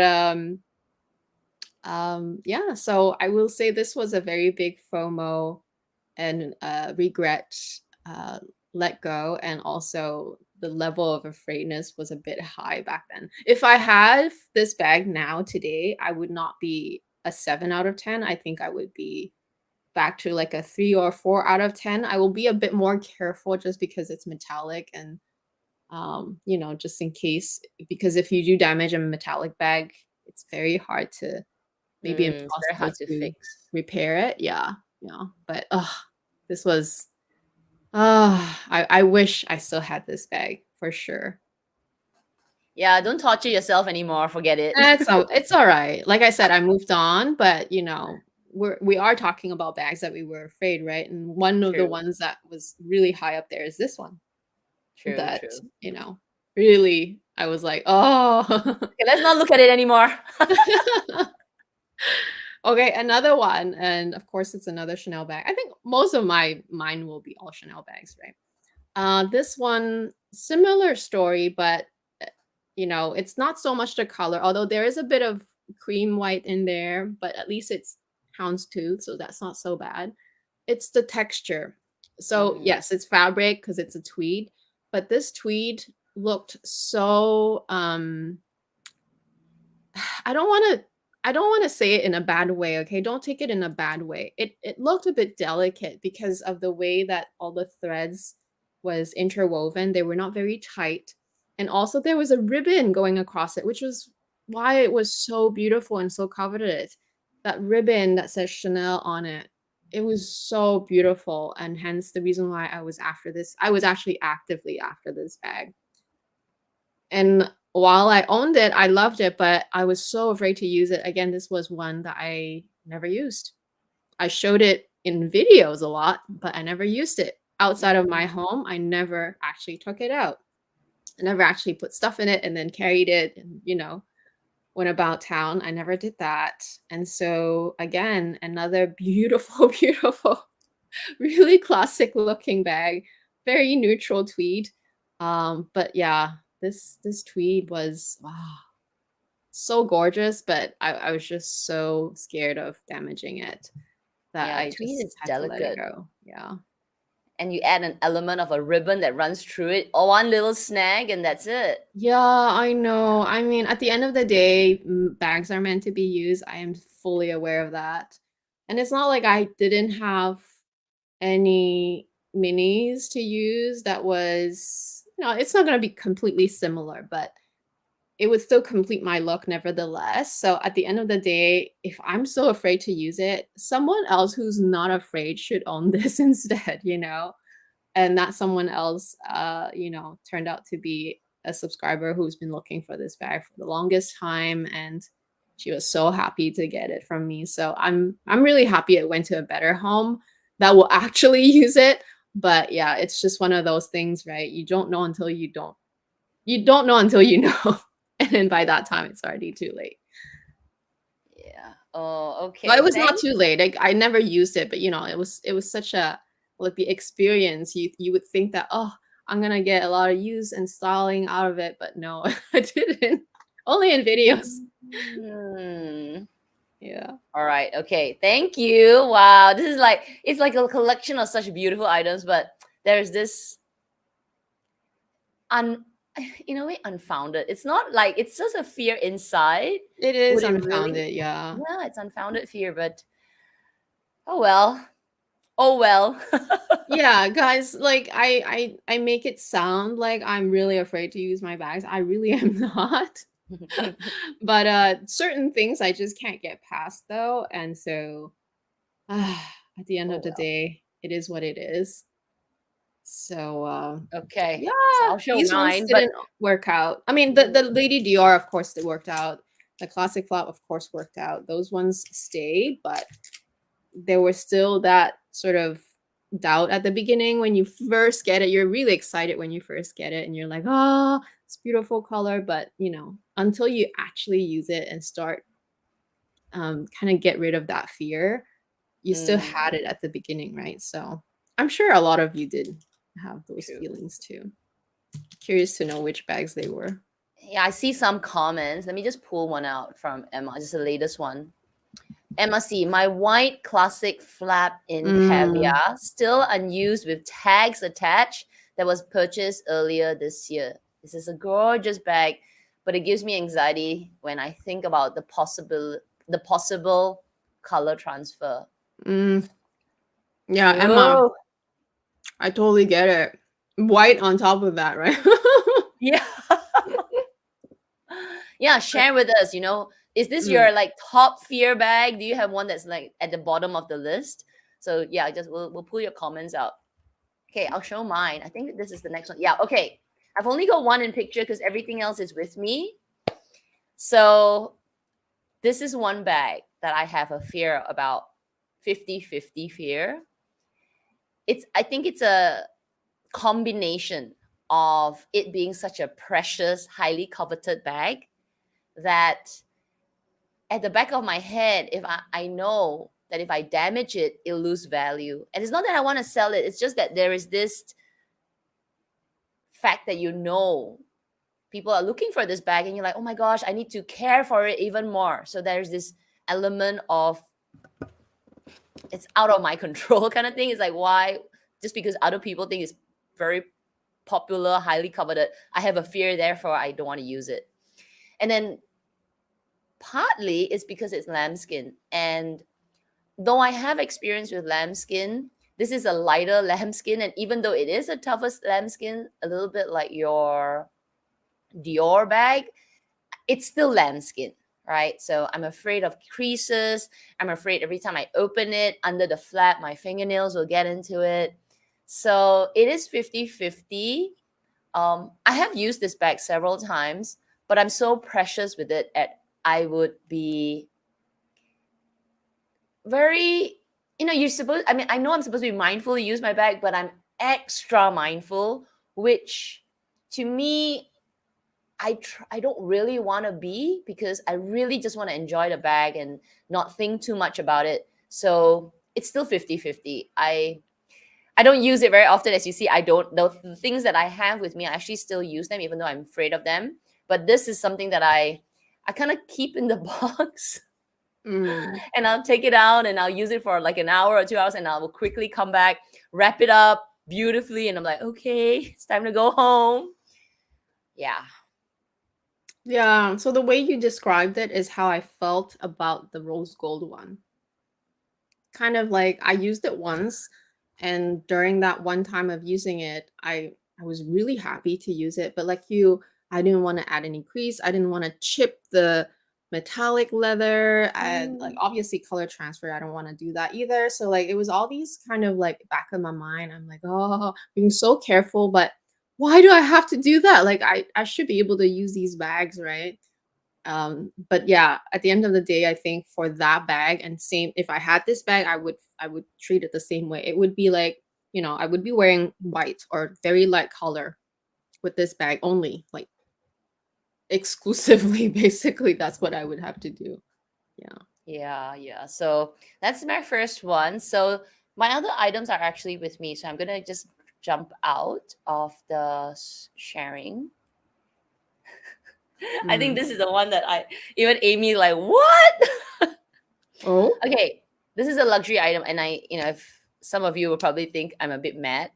yeah, so I will say this was a very big FOMO and regret uh let go, and also the level of afraidness was a bit high back then. If I had this bag now today, I would not be a 7 out of 10. I think I would be back to like a 3 or 4 out of 10. I will be a bit more careful just because it's metallic and just in case, because if you do damage a metallic bag, it's very hard to, maybe It's very impossible hard to to fix. repair it. Yeah. But this was I wish I still had this bag for sure. Yeah, don't torture yourself anymore. Forget it. It's all right. Like I said, I moved on, but we are talking about bags that we were afraid, right? And one of the True, ones that was really high up there is this one true, that, true. you know, really I was like, oh. Okay, let's not look at it anymore. Okay, another one, and of course it's another Chanel bag. I think most of mine will be all Chanel bags, right? This one, similar story, but uh, it's not so much the color, although there is a bit of cream white in there, but at least it's houndstooth, so that's not so bad. It's the texture. So Mm, yes, it's fabric because it's a tweed, but this tweed looked so I don't want to I don't want to say it in a bad way, okay? Don't take it in a bad way. It looked a bit delicate because of the way that all the threads was interwoven. They were not very tight. And also there was a ribbon going across it, which was why it was so beautiful and so coveted. That ribbon that says Chanel on it. It was so beautiful, and hence the reason why I was after this. I was actually actively after this bag. And while I owned it, I loved it, but I was so afraid to use it. Again, this was one that I never used. I showed it in videos a lot, but I never used it. Outside of my mm, home, I never actually took it out. I never actually put stuff in it and then carried it and, went about town. I never did that. And so, again, another beautiful, beautiful, really classic looking bag, very neutral tweed. But yeah, this tweed was wow, so gorgeous, but I was just so scared of damaging it that yeah, I tweed just is had to let it delicate. go. Yeah. And you add an element of a ribbon that runs through it, or one little snag, and that's it. Yeah, I know. I mean, at the end of the day, bags are meant to be used. I am fully aware of that. And it's not like I didn't have any minis to use that was, it's not going to be completely similar, but it would still complete my look nevertheless. So at the end of the day, if I'm so afraid to use it, someone else who's not afraid should own this instead. And that someone else, turned out to be a subscriber who's been looking for this bag for the longest time, and she was so happy to get it from me. So I'm really happy it went to a better home that will actually use it. But yeah, it's just one of those things, right? You don't know until you don't. You don't know until you know. And then by that time, it's already too late. Yeah. Oh, Well, it okay. was not Thank. too late. I never used it, but it was such a like the experience. You would think that, oh, I'm gonna get a lot of use and styling out of it, but no, I didn't. Only in videos. Hmm. Yeah. All right. Okay. Thank you. Wow. This is like it's like a collection of such beautiful items, but there's this un in a way unfounded. It's not like it's just a fear inside. It is Would it really? unfounded, yeah. Yeah, it's unfounded fear, but oh well. Oh well. Yeah, guys, like I make it sound like I'm really afraid to use my bags. I really am not. But certain things I just can't get past though, and so at the end Oh of the well. day, it is what it is. So, Okay. yeah, So I'll show these ones mine, but didn't work out. I mean, the Lady Dior, of course, it worked out. The classic flap, of course, worked out. Those ones stayed, but there was still that sort of doubt at the beginning when you first get it. You're really excited when you first get it, and you're like, "Oh, it's beautiful color." But until you actually use it and start kind of get rid of that fear, you still mm, had it at the beginning, right? So I'm sure a lot of you did have those true. feelings too. Curious to know which bags they were. Yeah, I see some comments. Let me just pull one out from Emma, just the latest one. Emma C, my white classic flap in Mm, caviar, still unused with tags attached, that was purchased earlier this year. This is a gorgeous bag, but it gives me anxiety when I think about the possible color transfer. mm. Yeah, Emma, Oh, I totally get it. White on top of that, right? yeah. Yeah, share with us, is this Mm. your like top fear bag? Do you have one that's like at the bottom of the list? So yeah, just we'll pull your comments out. Okay, I'll show mine. I think this is the next one. Yeah, okay. I've only got one in picture because everything else is with me. So this is one bag that I have a fear about, 50-50 fear. I think it's a combination of it being such a precious, highly coveted bag that at the back of my head, if I know that if I damage it, it'll lose value. And it's not that I want to sell it, it's just that there is this fact that people are looking for this bag and you're like, oh my gosh, I need to care for it even more. So there's this element of it's out of my control kind of thing. It's like, why? Just because other people think it's very popular, highly coveted, I have a fear, therefore I don't want to use it. And then partly it's because it's lambskin. And though I have experience with lambskin, this is a lighter lambskin. And even though it is a toughest lambskin, a little bit like your Dior bag, it's still lambskin, right? So I'm afraid of creases. I'm afraid every time I open it under the flap, my fingernails will get into it. So it is 50-50. I have used this bag several times, but I'm so precious with it at I would be very, you're supposed, I mean, I know I'm supposed to be mindful to use my bag, but I'm extra mindful, which to me, I don't really want to be, because I really just want to enjoy the bag and not think too much about it. So it's still 50-50. I don't use it very often. As you see, I don't, the things that I have with me, I actually still use them, even though I'm afraid of them. But this is something that I kind of keep in the box. And I'll take it out and I'll use it for like an hour or 2 hours, and I will quickly come back, wrap it up beautifully, and I'm like, okay, it's time to go home. Yeah. Yeah, so the way you described it is how I felt about the rose gold one. Kind of like I used it once, and during that one time of using it, I was really happy to use it, but like you, I didn't want to add any crease. I didn't want to chip the metallic leather, and like obviously color transfer, I don't want to do that either. So like it was all these kind of like back of my mind. I'm like, oh, being so careful, but why do I have to do that? Like I should be able to use these bags, right? But yeah, at the end of the day, I think for that bag, and same, if I had this bag, I would treat it the same way. It would be like, I would be wearing white or very light color with this bag only, like exclusively. Basically, that's what I would have to do. Yeah. Yeah. So that's my first one. So my other items are actually with me. So I'm going to just jump out of the sharing. I think this is the one that even Amy like, what? Oh. Okay. This is a luxury item. And if some of you will probably think I'm a bit mad,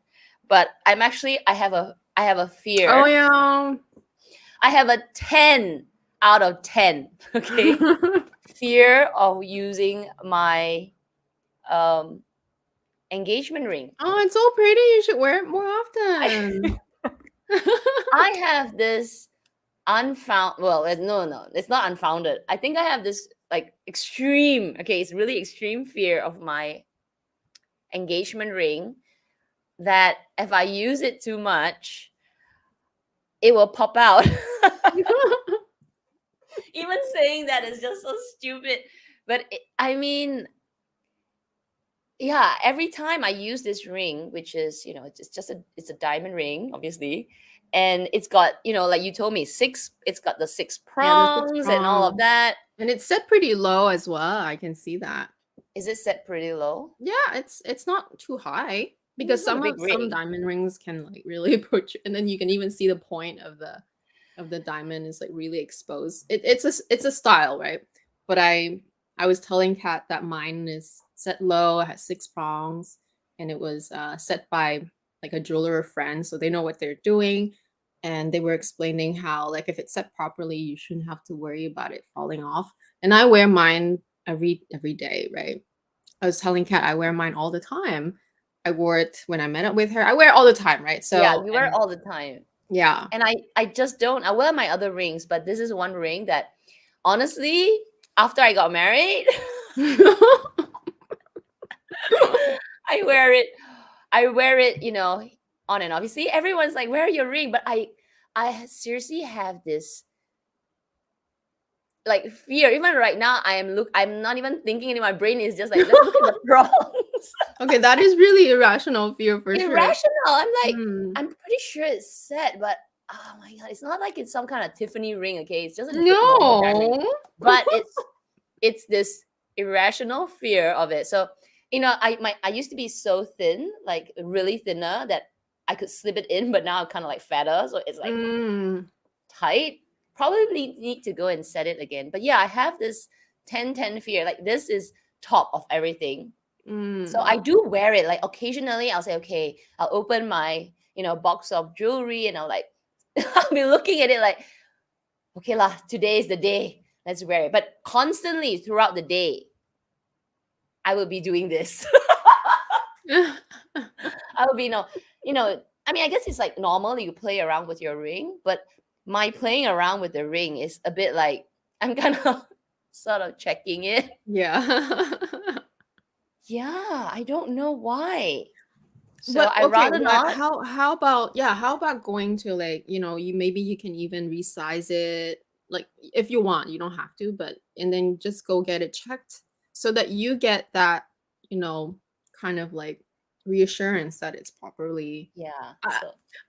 but I have a fear. Oh yeah. I have a 10 out of 10. Okay. Fear of using my engagement ring. Oh, it's so pretty. You should wear it more often. I have this no, it's not unfounded. I think I have this like extreme, okay, it's really extreme fear of my engagement ring, that if I use it too much, it will pop out. Even saying that is just so stupid. But I mean, yeah, every time I use this ring, which is, it's a diamond ring, obviously. And it's got, like you told me, it's got the six Yeah, the 6 prongs and all of prong. that. And it's set pretty low as well. I can see that. Is it set pretty low? Yeah, it's not too high, because It's not a big some ring. diamond rings can like really put you, and then you can even see the point of the diamond is like really exposed. It's a style, right? But I was telling Kat that mine is set low, it has 6 prongs, and it was set by like a jeweler friend, so they know what they're doing. And they were explaining how like if it's set properly, you shouldn't have to worry about it falling off. And I wear mine every day, right? I was telling Kat I wear mine all the time. I wore it when I met up with her. I wear it all the time, right? Yeah, So, you wear it all the time. yeah. And I just don't. I wear my other rings, but this is one ring that honestly, after I got married, I wear it. I wear it, on and off. You see, everyone's like, "Wear your ring," but I seriously have this like fear. Even right now, I'm not even thinking anymore. My brain is just like, let's look at the prong. Okay, that is really irrational fear for sure. Irrational. I'm like, Mm. I'm pretty sure it's set, but oh my god, it's not like it's some kind of Tiffany ring. Okay, it's just a normal diamond ring, No. but it's this irrational fear of it. So I used to be so thin, like really thinner, that I could slip it in, but now I'm kind of like fatter, so it's like Mm. tight. Probably need to go and set it again. But yeah, I have this 10-10 fear. Like this is top of everything. So Mm. I do wear it. Like occasionally I'll say, okay, I'll open my, box of jewelry and I'll like I'll be looking at it like, okay lah, today is the day. Let's wear it. But constantly throughout the day, I will be doing this. I will be I mean, I guess it's like normal you play around with your ring, but my playing around with the ring is a bit like I'm kind of sort of checking it. Yeah. Yeah, I don't know why. So But I okay, rather what not. how about yeah, how about going to like, you maybe you can even resize it like if you want, you don't have to, but and then just go get it checked so that you get that, you know, kind of like reassurance that it's properly Yeah. uh,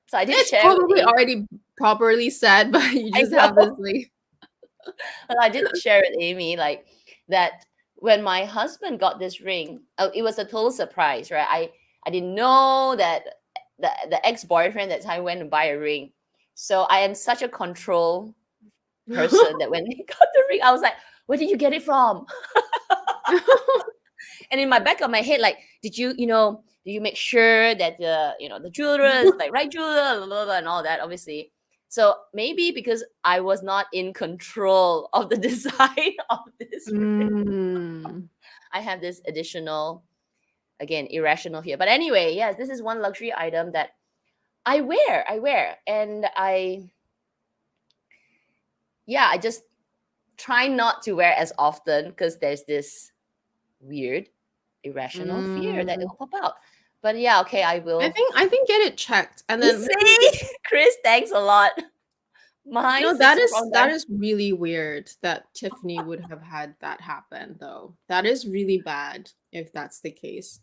So I did it's share with probably Amy. already properly said, but you I just have this know. like Well, I did share with Amy like that when my husband got this ring, it was a total surprise, right? I didn't know that the ex-boyfriend that time went and buy a ring. So I am such a control person that when he got the ring, I was like, where did you get it from? And in my back of my head, like, did you make sure that the jeweler is like right jeweler, blah, blah, blah, and all that, obviously. So maybe because I was not in control of the design of this ring, Mm. I have this additional, again, irrational fear. But anyway, yes, this is one luxury item that I wear, and I just try not to wear as often because there's this weird irrational fear that it Mm. will pop out. But yeah, okay, I will. I think get it checked and You then maybe see, Chris, thanks a lot. you Mine know, sits wrong that there. is really weird that Tiffany would have had that happen, though. That is really bad if that's the case.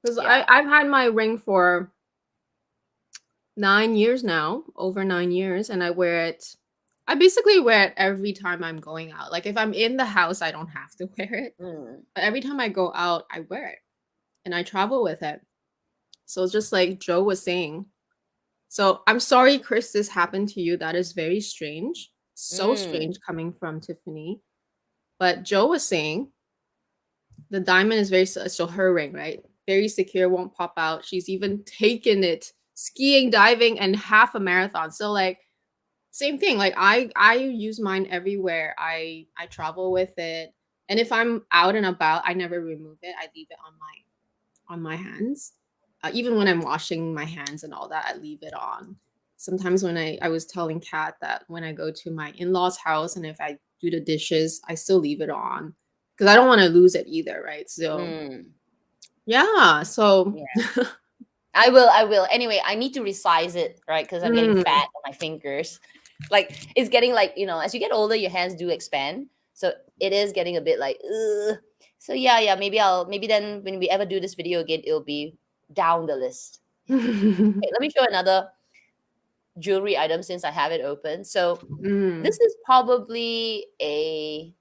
Because Yeah. I've had my ring for 9 years now, over 9 years, and I wear it. I basically wear it every time I'm going out. Like if I'm in the house, I don't have to wear it. Mm. But every time I go out, I wear it and I travel with it. So just like Joe was saying, so I'm sorry, Chris, this happened to you. That is very strange. So Mm. strange coming from Tiffany. But Joe was saying the diamond is very so her ring, right? Very secure, won't pop out. She's even taken it skiing, diving, and half a marathon. So like same thing. Like I use mine everywhere. I travel with it. And if I'm out and about, I never remove it. I leave it on my hands. Even when I'm washing my hands and all that, I leave it on. Sometimes when I was telling Kat that when I go to my in-laws' house and if I do the dishes, I still leave it on because I don't want to lose it either, right? So Mm. yeah, so Yeah. I will. Anyway, I need to resize it, right? Because I'm getting mm, fat on my fingers. Like it's getting like, as you get older, your hands do expand. So it is getting a bit like, ugh. So yeah, maybe then when we ever do this video again, it'll be down the list. Yeah. Okay, let me show another jewelry item since I have it open. So mm, this is probably a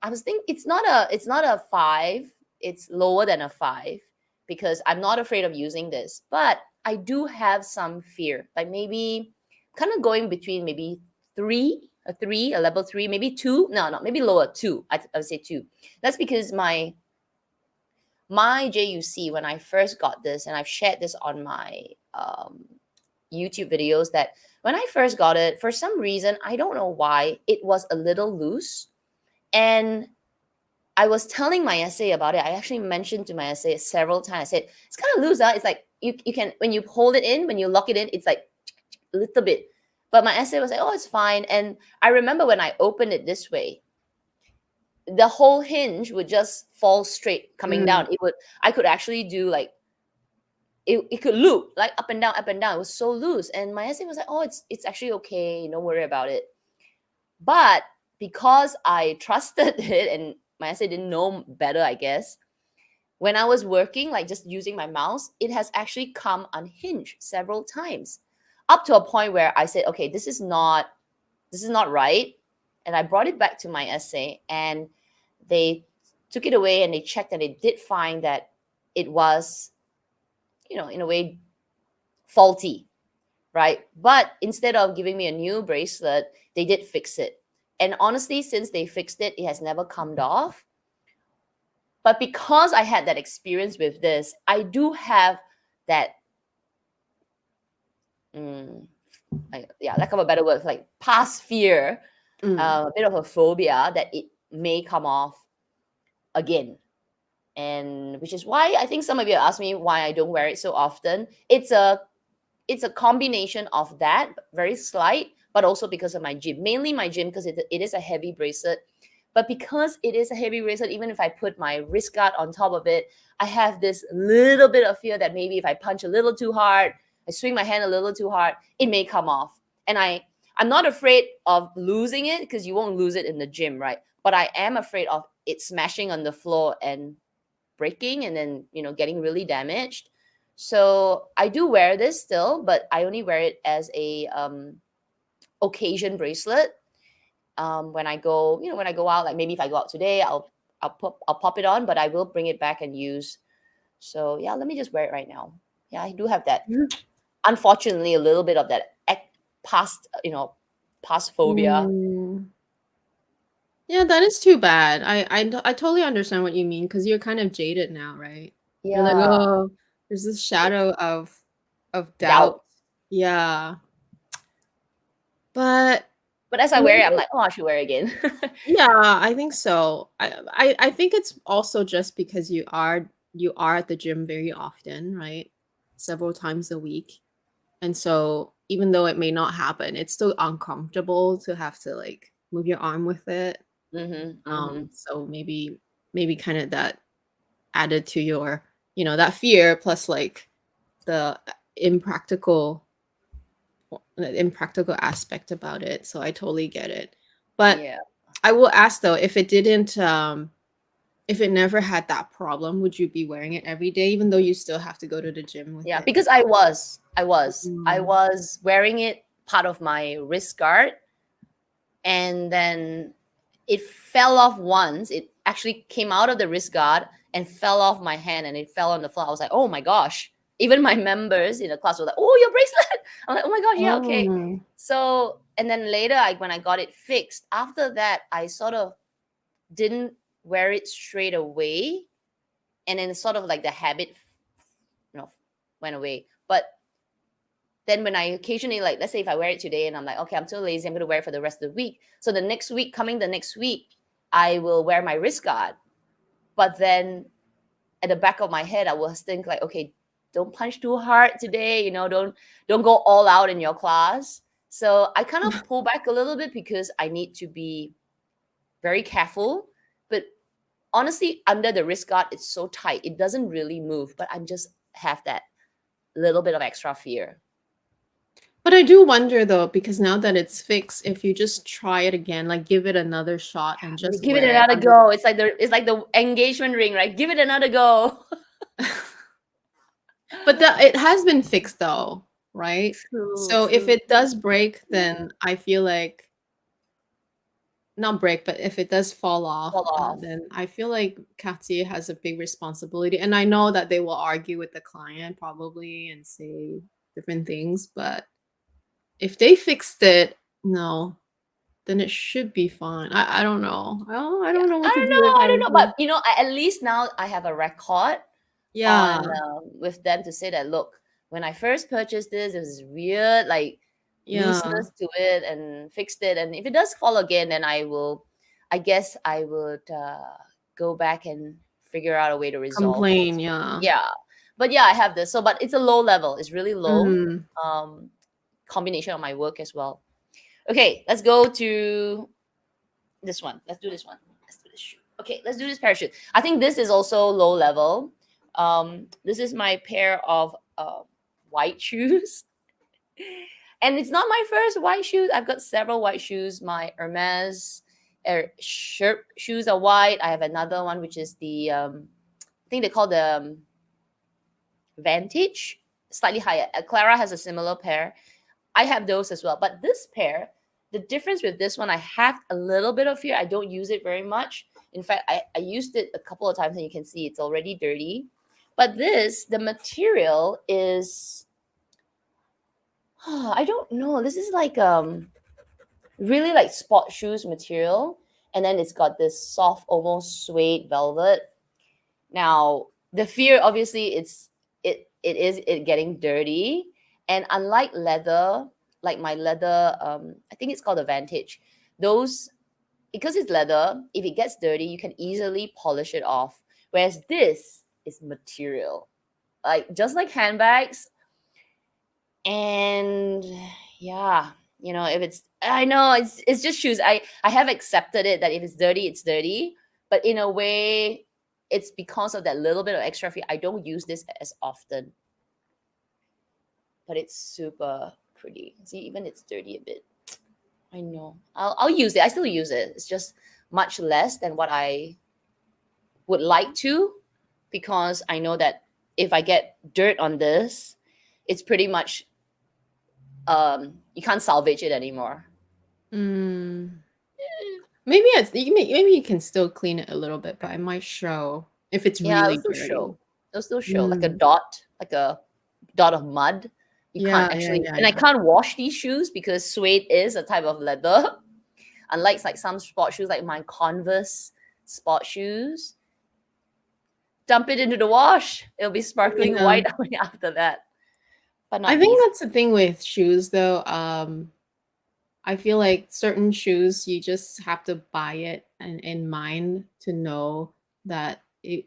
I was thinking it's not a 5, it's lower than a 5 because I'm not afraid of using this, but I do have some fear. Like maybe kind of going between maybe 3, a level 3, maybe 2. No, maybe lower 2. I would say 2. That's because my JUC when I first got this, and I've shared this on my YouTube videos, that when I first got it, for some reason, I don't know why, it was a little loose. And I was telling my essay about it. I actually mentioned to my essay several times. I said, it's kind of loose. Huh? It's like you can, when you hold it in, when you lock it in, it's like a little bit. But my essay was like, oh, it's fine. And I remember when I opened it this way, the whole hinge would just fall straight coming down. mm. I could actually do like, it could loop like up and down, up and down. It was so loose. And my essay was like, oh, it's actually okay. Don't worry about it. But because I trusted it and my essay didn't know better, I guess, when I was working, like just using my mouse, it has actually come unhinged several times, up to a point where I said, okay, this is not right. And I brought it back to my essay, and they took it away and they checked, and they did find that it was, in a way, faulty, right? But instead of giving me a new bracelet, they did fix it. And honestly, since they fixed it, it has never come off. But because I had that experience with this, I do have that, mm, yeah, lack of a better word, like past fear, Mm. a bit of a phobia that it may come off again. And which is why I think some of you ask me why I don't wear it so often. It's a combination of that, very slight, but also because of my gym. Mainly my gym, because it is a heavy bracelet. But because it is a heavy bracelet, even if I put my wrist guard on top of it, I have this little bit of fear that maybe if I punch a little too hard, I swing my hand a little too hard, it may come off. And I'm not afraid of losing it, because you won't lose it in the gym, right? But I am afraid of it smashing on the floor and breaking, and then getting really damaged. So I do wear this still, but I only wear it as a occasion bracelet. When I go out, like maybe if I go out today, I'll pop it on, but I will bring it back and use. So yeah, let me just wear it right now. Yeah, I do have that. Unfortunately, a little bit of that past past phobia. Mm. Yeah, that is too bad. I totally understand what you mean because you're kind of jaded now, right? You're like, Yeah, oh, there's this shadow of doubt. doubt. Yeah, but But as I wear maybe it, I'm like, oh, I should wear it again. yeah, I think so. I think it's also just because you are at the gym very often, right? Several times a week. And so even though it may not happen, it's still uncomfortable to have to like move your arm with it. Mm-hmm, mm-hmm. So maybe kind of that added to your, that fear plus like the impractical aspect about it. So I totally get it. But Yeah. I will ask though, if it never had that problem, would you be wearing it every day, even though you still have to go to the gym with Yeah, it? because I Mm. was wearing it part of my wrist guard, and then it fell off once. It actually came out of the wrist guard and fell off my hand, and it fell on the floor. I was like, oh my gosh. Even my members in the class were like, oh, your bracelet. I'm like, oh my gosh, yeah, okay. Oh. So, and then later, when I got it fixed, after that, I sort of didn't wear it straight away. And then sort of like the habit, went away. But then when I occasionally, like, let's say if I wear it today and I'm like, okay, I'm too lazy, I'm going to wear it for the rest of the week. So the next week, the next week, I will wear my wrist guard. But then at the back of my head, I will think like, okay, don't punch too hard today. Don't go all out in your class. So I kind of pull back a little bit because I need to be very careful. But honestly, under the wrist guard, it's so tight. It doesn't really move, but I'm just have that little bit of extra fear. But I do wonder though, because now that it's fixed, if you just try it again, like give it another shot and just Give it wear it another under the go. It's like the engagement ring, right? Give it another go. But it has been fixed though, right? True, So if true. it does break, then I feel like not break, but if it does fall off, Fall off. then I feel like Cartier has a big responsibility. And I know that they will argue with the client probably and say different things, but if they fixed it, no, then it should be fine. I don't know. I Yeah, don't know I what to don't do if know. I I don't was know, but you. at least now I have a record on Yeah, with them to say that, look, when I first purchased this, it was weird, like yeah. looseness to it, and fixed it. And if it does fall again, then I guess I would go back and figure out a way to resolve Complain, this. yeah. Yeah, but yeah, I have this. So, but it's a low level. It's really low. Mhm. Um, Combination of my work as well. Okay, let's go to this one. Let's do this one. Let's do this shoe. Okay, let's do this parachute. I think this is also low level. This is my pair of white shoes. And it's not my first white shoes. I've got several white shoes. My Hermes shirt shoes are white. I have another one which is the I think they call the Vantage, slightly higher. Clara has a similar pair. I have those as well. But this pair, the difference with this one, I have a little bit of fear. I don't use it very much. In fact, I used it a couple of times and you can see it's already dirty. But this, the material is, I don't know. This is like really like sport shoes material. And then it's got this soft, almost suede velvet. Now, the fear obviously it getting dirty. And unlike leather, like my leather, I think it's called a Vantage. Those, because it's leather, if it gets dirty, you can easily polish it off. Whereas this is material. Like just like handbags. And yeah, if it's, I know it's just shoes. I have accepted it that if it's dirty, it's dirty. But in a way, it's because of that little bit of extra fee. I don't use this as often, but it's super pretty. See, even it's dirty a bit. I know. I'll use it. I still use it. It's just much less than what I would like to, because I know that if I get dirt on this, it's pretty much you can't salvage it anymore. Mm. Maybe maybe you can still clean it a little bit, but it might show if it's Yeah, really dirty. it'll still show like a Mm. dot of mud. You Yeah, can't yeah, actually, yeah, and I yeah. can't wash these shoes because suede is a type of leather. Unlike like some sport shoes, like my Converse sport shoes, dump it into the wash. It'll be sparkling Yeah. white after that. But I not think these. that's the thing with shoes though. I feel like certain shoes you just have to buy it and in mind to know that it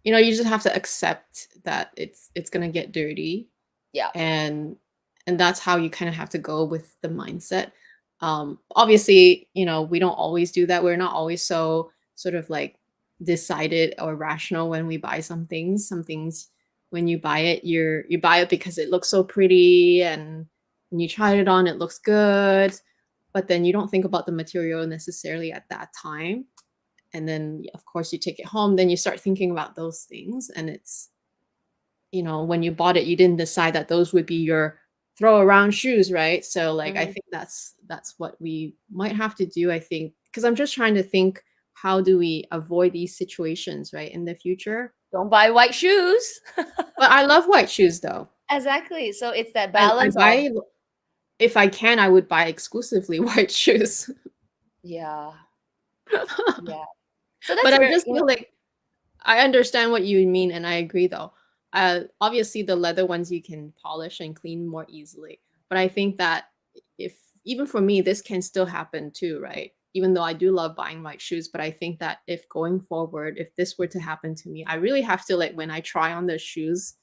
you just have to accept that it's gonna get dirty, Yeah. and that's how you kind of have to go with the mindset. Obviously, we don't always do that. We're not always so sort of like decided or rational when we buy some things when you buy it, you buy it because it looks so pretty, and when you try it on it looks good, but then you don't think about the material necessarily at that time. And then of course you take it home, then you start thinking about those things, and it's when you bought it, you didn't decide that those would be your throw around shoes, right? So like I Mhm. think that's what we might have to do, I think, because I'm just trying to think, how do we avoid these situations, right, in the future? Don't buy white shoes. But I love white shoes though. Exactly. So it's that I balance of, buy, if I can, I would buy exclusively white shoes. yeah, yeah. So that's But I where, just feel like I understand what you mean, and I agree though. Obviously, the leather ones you can polish and clean more easily. But I think that if even for me, this can still happen too, right? Even though I do love buying white shoes, but I think that if going forward, if this were to happen to me, I really have to, like, when I try on the shoes,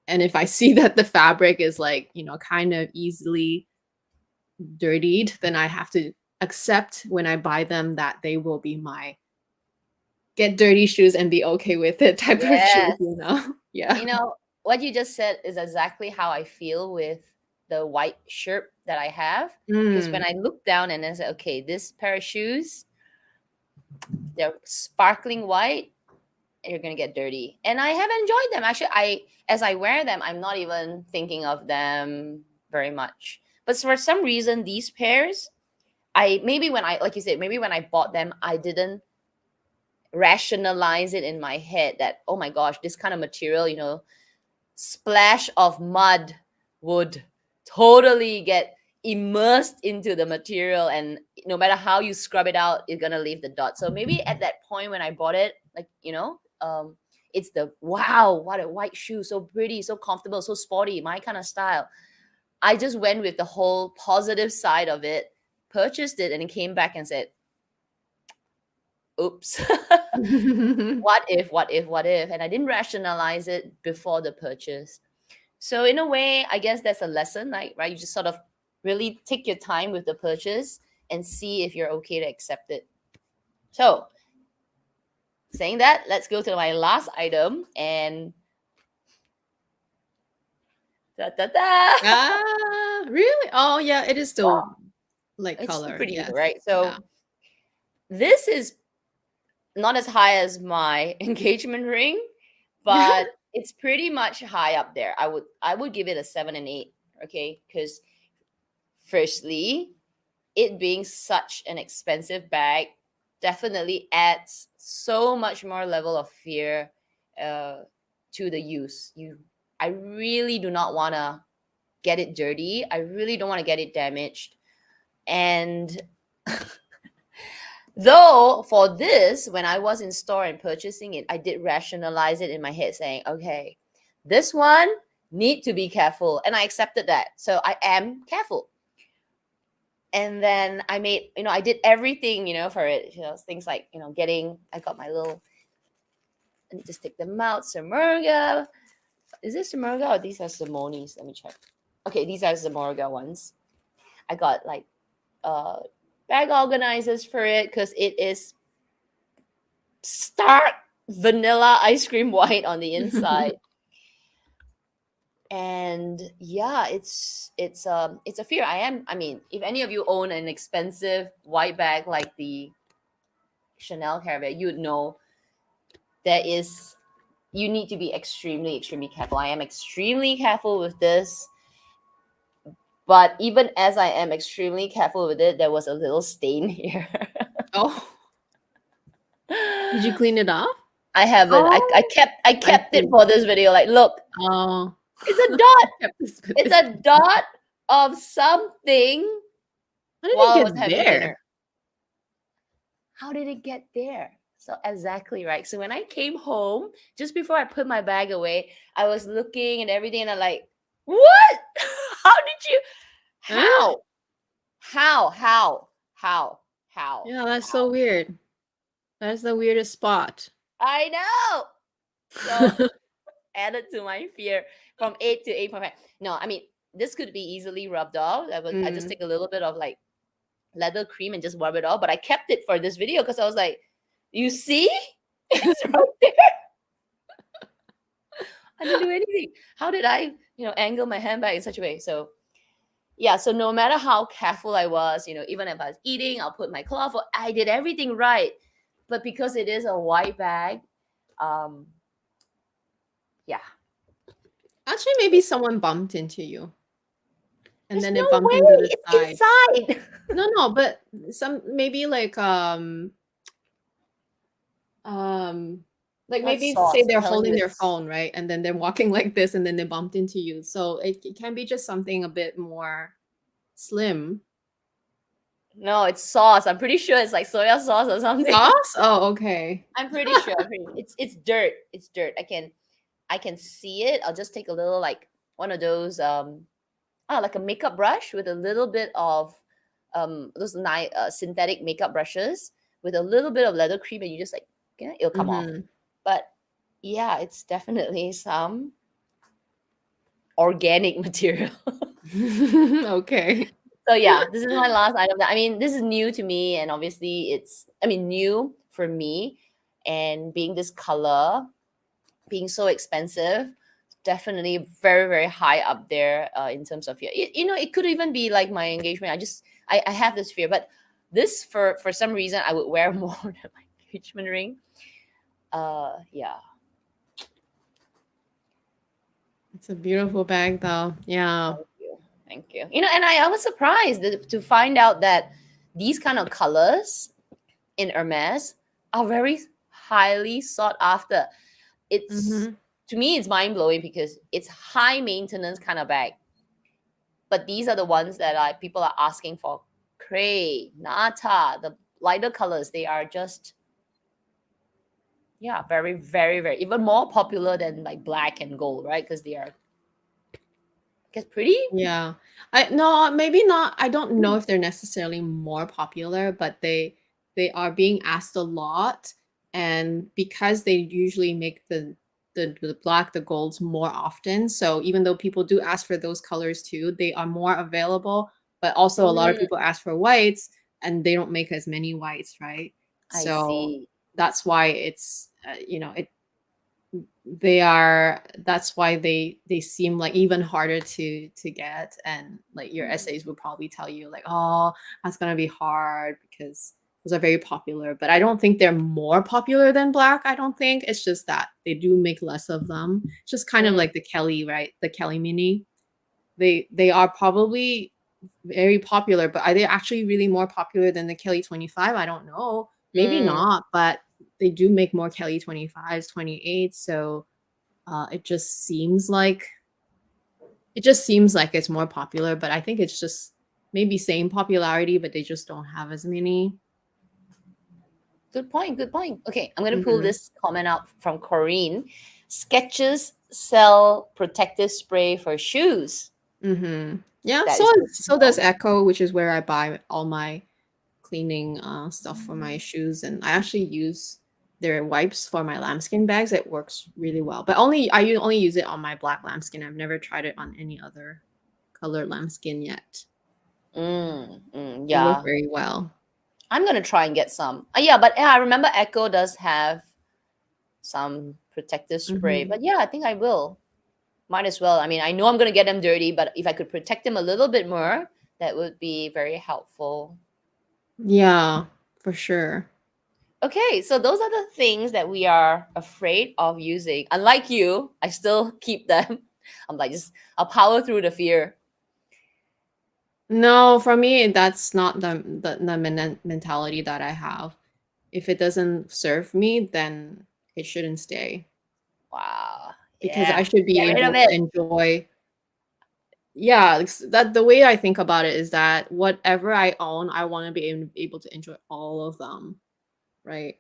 and if I see that the fabric is like, kind of easily dirtied, then I have to accept when I buy them that they will be my get dirty shoes and be okay with it type of shoes, yes. Yeah. You know, what you just said is exactly how I feel with the white shirt that I have. Because when Mm. I look down and I say, okay, this pair of shoes, they're sparkling white, and you're gonna get dirty. And I have enjoyed them. Actually, as I wear them, I'm not even thinking of them very much. But for some reason, these pairs, I maybe when I like you said, maybe when I bought them, I didn't rationalize it in my head that, oh my gosh, this kind of material, splash of mud would totally get immersed into the material, and no matter how you scrub it out, it's gonna leave the dot. So maybe at that point when I bought it, like, it's the wow, what a white shoe, so pretty, so comfortable, so sporty, my kind of style. I just went with the whole positive side of it, purchased it, and it came back and said, oops. What if, and I didn't rationalize it before the purchase. So in a way, I guess that's a lesson, like, right? You just sort of really take your time with the purchase and see if you're okay to accept it. So saying that, let's go to my last item, and da da da. Really? Oh, yeah, it is still light It's still color, pretty, yes. right? Yeah. So this is not as high as my engagement ring, but it's pretty much high up there. I would give it a 7 and 8. Okay, because firstly, it being such an expensive bag definitely adds so much more level of fear uh, to the use. I really do not want to get it dirty. I really don't want to get it damaged. And though for this, when I was in store and purchasing it, I did rationalize it in my head, saying, okay, this one need to be careful. And I accepted that. So I am careful. And then I made, I did everything, for it, things like, I got my little, let me just take them out. Samurga. Is this Samurga or these are Simonis? Let me check. Okay, these are Samurga ones. I got like bag organizers for it because it is stark vanilla ice cream white on the inside. And yeah, it's a fear. I mean, if any of you own an expensive white bag like the Chanel Caravan, you'd know that is, you need to be extremely, extremely careful. I am extremely careful with this. But even as I am extremely careful with it, there was a little stain here. Oh, did you clean it off? I haven't. I Oh, kept I I kept it see. for this video. Like, look, Oh, it's a dot. kept this for It's this a video. dot of something How did it while I was get having dinner. there? How did it get there? So exactly right. So when I came home, just before I put my bag away, I was looking and everything, and I'm like, what? How did you? Huh? How? How? How? How? How? Yeah, that's so How? weird. That's the weirdest spot. I know. So added to my fear from 8 to 8.5. No, I mean, this could be easily rubbed off. I just Mm. take a little bit of like leather cream and just rub it off. But I kept it for this video because I was like, you see? It's right there. I didn't do anything. How did I, angle my handbag in such a way? So yeah, so no matter how careful I was, even if I was eating, I'll put my cloth. I did everything right. But because it is a white bag, um, yeah, Actually, maybe someone bumped into you and there's then no it bumped way. into the side. It's inside. No, no, but some maybe like That's maybe say sauce. I'm they're telling you, holding their it's phone, right? And then they're walking like this and then they bumped into you. So it can be just something a bit more slim. no, it's sauce. I'm pretty sure it's like soya sauce or something. Sauce? Oh, okay. I'm pretty sure. It's dirt. It's dirt. I can see it. I'll just take a little like one of those like a makeup brush with a little bit of those nice synthetic makeup brushes with a little bit of leather cream, and you just like, it'll come off. Mm-hmm. But yeah, it's definitely some organic material. Okay. So yeah, this is my last item. I mean, this is new to me, and obviously, new for me, and being this color, being so expensive, definitely very, very high up there in terms of fear. It could even be like my engagement. I have this fear, but this for some reason I would wear more than my engagement ring. Yeah. It's a beautiful bag though. Yeah. Thank you. Thank you. And I was surprised to find out that these kind of colors in Hermes are very highly sought after. It's Mm-hmm. To me, it's mind blowing because it's high maintenance kind of bag. But these are the ones that people are asking for. Cray, Nata, the lighter colors, they are just, yeah, very, very, very, even more popular than like black and gold, right? Because they are, I guess, pretty. Yeah. I no, maybe not. I don't know if they're necessarily more popular, but they are being asked a lot. And because they usually make the black, the golds more often. So even though people do ask for those colors too, they are more available. But also a lot of Mm, people ask for whites and they don't make as many whites, right? I So see. that's why it's they are that's why they seem like even harder to get, and like your Mm. essays would probably tell you like, oh, that's gonna be hard because Those are very popular, but I don't think they're more popular than black. I don't think. It's just that they do make less of them. It's just kind of Mm, like the Kelly, right? The Kelly mini. They are probably very popular, but are they actually really more popular than the Kelly 25? I don't know. Maybe mm. not, but they do make more Kelly 25s, 28s. So it just seems like it's more popular, but I think it's just maybe same popularity, but they just don't have as many. Good point. Good point. Okay, I'm gonna pull Mhm. this comment out from Corinne. Sketches sell protective spray for shoes. Mhm. Yeah, That is good to so does know. Echo, which is where I buy all my cleaning stuff for my shoes, and I actually use their wipes for my lambskin bags. It works really well. But only use it on my black lambskin. I've never tried it on any other color lambskin yet. They work Yeah, very well. I'm gonna try and get some. Yeah, but yeah, I remember Echo does have some protective spray. Mhm. But yeah, I think I will. Might as well. I mean, I know I'm gonna get them dirty, but if I could protect them a little bit more, that would be very helpful. Yeah, for sure. Okay, so those are the things that we are afraid of using. Unlike you, I still keep them. I'm like, just I'll power through the fear. No, for me, that's not the mentality that I have. If it doesn't serve me, then it shouldn't stay Wow. because I Yeah. should be Get rid able of to it. enjoy. Yeah, that the way I think about it is that whatever I own, I want to be able to enjoy all of them, right?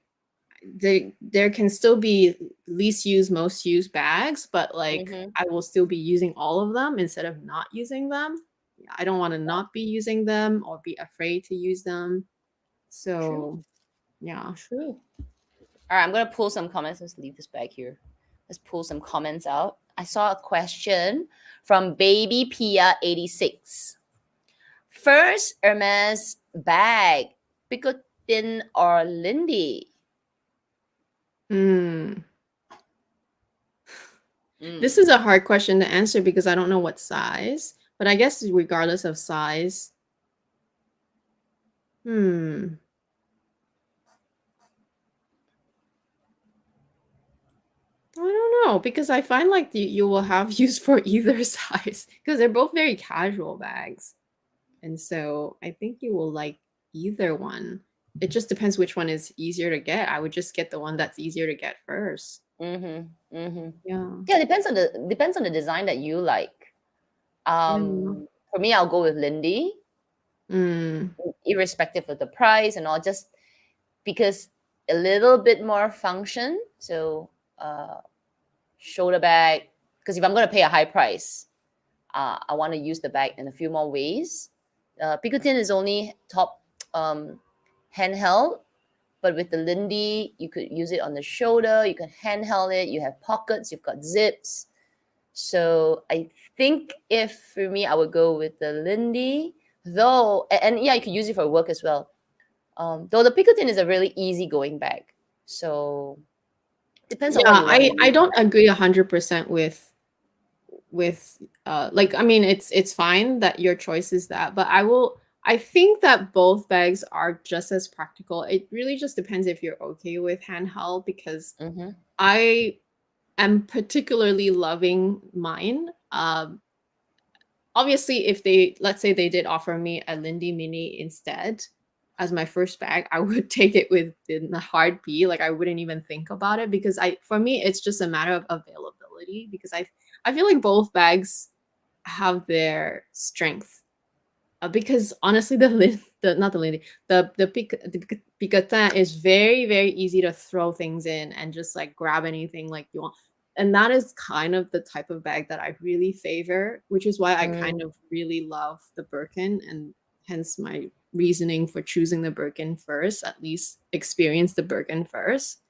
There can still be least used, most used bags, but like Mm-hmm. I will still be using all of them instead of not using them. Yeah, I don't want to not be using them or be afraid to use them. True. So yeah. True. All right, I'm gonna pull some comments. Let's leave this back here. Let's pull some comments out. I saw a question from Baby Pia 86. First Hermes bag, Picotin or Lindy? Mm. This Mm. is a hard question to answer because I don't know what size, but I guess regardless of size. Hmm. I don't know because I find like you will have use for either size because they're both very casual bags. And so I think you will like either one. It just depends which one is easier to get. I would just get the one that's easier to get first. Mm-hmm. Mm-hmm. Yeah. Yeah, depends on the design that you like. Yeah. For me, I'll go with Lindy, Mm. irrespective of the price and all, just because a little bit more function. So, uh, shoulder bag. Because if I'm gonna pay a high price, I want to use the bag in a few more ways. Picotin is only top um, handheld, but with the Lindy, you could use it on the shoulder. You can handheld it. You have pockets. You've got zips. So I think if for me, I would go with the Lindy. Though, and yeah, you could use it for work as well. Though the Picotin is a really easy going bag. So depends on what Yeah, you want to I use. don't agree 100% with like I mean it's fine that your choice is that, but I think that both bags are just as practical. It really just depends if you're okay with handheld because Mm-hmm. I am particularly loving mine. Obviously, if they let's say they did offer me a Lindy Mini instead as my first bag, I would take it within a heartbeat. Like I wouldn't even think about it because I for me it's just a matter of availability because I feel like both bags have their strength. Because honestly, the not the Lindy, the picotin is very easy to throw things in and just like grab anything like you want. And that is kind of the type of bag that I really favor, which is why I kind Mm, of really love the Birkin and hence my reasoning for choosing the Birkin first, at least experience the Birkin first.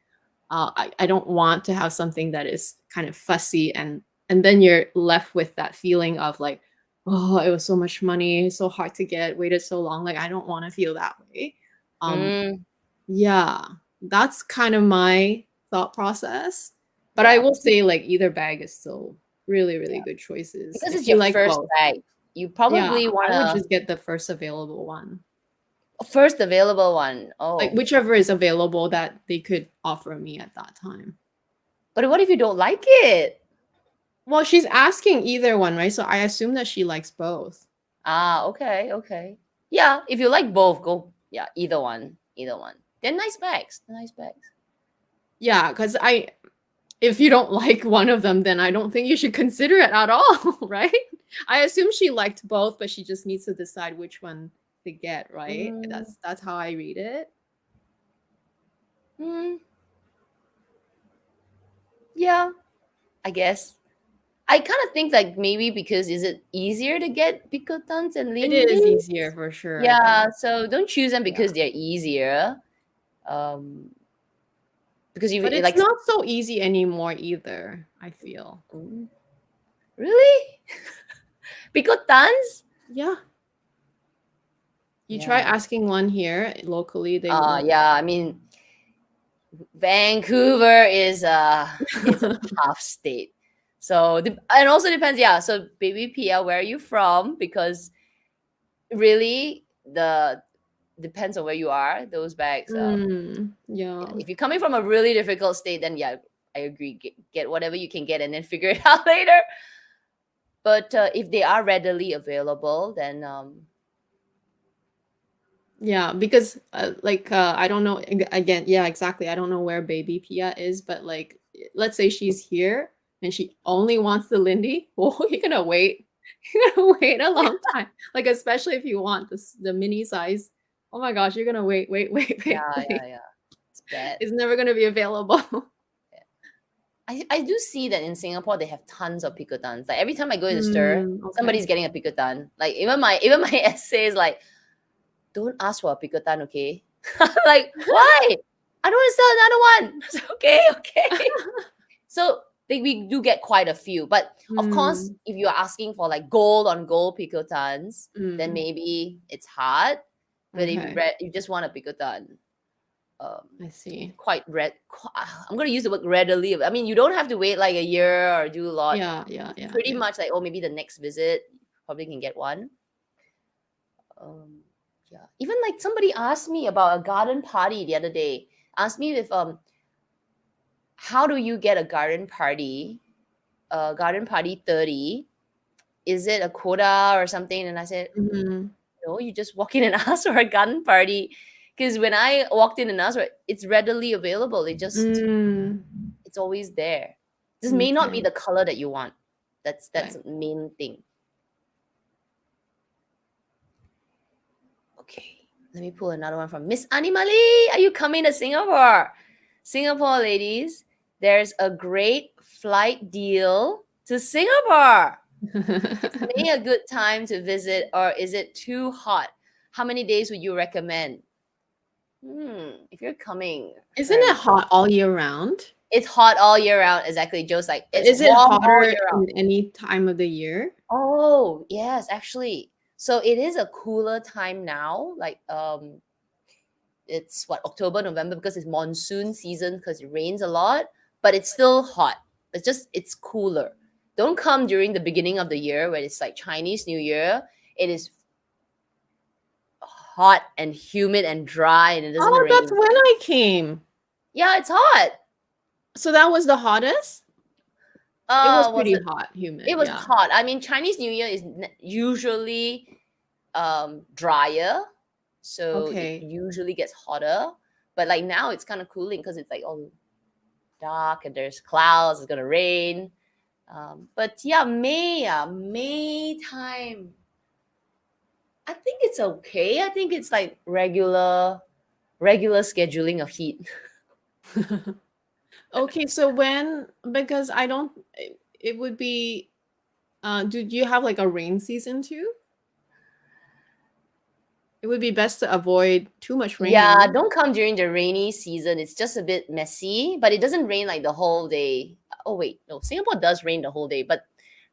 I don't want to have something that is kind of fussy and then you're left with that feeling of like, oh, it was so much money, so hard to get, waited so long. Like I don't want to feel that way. Um, mm, yeah, that's kind of my thought process. But I yeah, will say like either bag is still really yeah. good choices Because if it's you your like first both. bag, you Yeah, probably I would wanna just get the first available one. First available one. Like Oh, whichever is available that they could offer me at that time. but what if you don't like it? Well, she's asking either one, right? So I assume that she likes both. Ah, okay, okay. Yeah, if you like both, go. Yeah, either one, either one. They're nice bags. They're nice bags. Yeah, because if you don't like one of them, then I don't think you should consider it at all, right? I assume she liked both, but she just needs to decide which one to get, right? Mm, That's how I read it. mm, yeah, I guess. I kind of think like maybe because is it easier to get picotans and It is lindis? easier for sure, I think. Yeah, so don't choose them Yeah. because they're easier. Um, because you But it's like, not so easy anymore either, I feel. mm, really picotans? Yeah. You try Yeah. asking one here locally, they won't. Yeah. I mean, Vancouver is it's a tough state. So and also depends. Yeah. So baby Pia, where are you from? Because really the depends on where you are. Those bags. Yeah. Yeah, if you're coming from a really difficult state, then yeah, I agree. Get whatever you can get and then figure it out later. But if they are readily available, then Yeah, because I don't know again, yeah, exactly. I don't know where baby Pia is, but like let's say she's here and she only wants the Lindy. Well, you're gonna wait. You're gonna wait a long time. Like especially if you want the mini size. Oh my gosh, you're gonna wait, wait, wait, wait, wait. yeah, it's bad. It's never gonna be available. I do see that in Singapore they have tons of picotans. Like every time I go to the store, Okay. somebody's getting a picotan. Like even my essay is like, don't ask for a picotan, okay? Like why? I don't want to sell another one. I said, okay, okay. So we do get quite a few, but of course, Mm, if you're asking for like gold on gold picotans, then mm, maybe it's hard. But if okay. you just want a picotan, um, I see. quite I'm gonna use the word readily. I mean, you don't have to wait like a year or do a lot. Yeah, yeah, yeah, Pretty yeah. much like, oh, maybe the next visit probably can get one. Um, yeah. Even like somebody asked me about a garden party the other day. Asked me if how do you get a garden party? Garden party 30. Is it a quota or something? And I said, Mhm. no, you just walk in and ask for a garden party. Because when I walked in and asked for it, it's readily available. Mm, It's always there. This may not be okay. the color that you want. That's Okay. the main thing. Okay, let me pull another one from Miss Animali. Are you coming to Singapore? Singapore, ladies, there's a great flight deal to Singapore. Is May a good time to visit, or is it too hot? How many days would you recommend? If you're coming Isn't from, it hot all year round? it's hot all year round. Exactly, Joe's like But it's is it warm all hotter year round. in any time of the year? Oh yes, actually. So it is a cooler time now. Like it's what October, November because it's monsoon season because it rains a lot, but it's still hot. It's cooler. Don't come during the beginning of the year when it's like Chinese New Year. It is hot and humid and dry and it doesn't Oh, that's rain. when I came. Yeah, it's hot. So that was the hottest? It was Was pretty it? hot, humid, It was yeah. hot. I mean, Chinese New Year is usually drier, so it Okay. usually gets hotter. But like now, it's kind of cooling because it's like all dark and there's clouds. It's gonna rain. But yeah, May time. I think it's okay. I think it's like regular scheduling of heat. Okay, so when because I don't it would be do you have like a rain season too? It would be best to avoid too much rain, Yeah, right? don't come during the rainy season. It's just a bit messy, but it doesn't rain like the whole day. Oh wait, no, Singapore does rain the whole day, but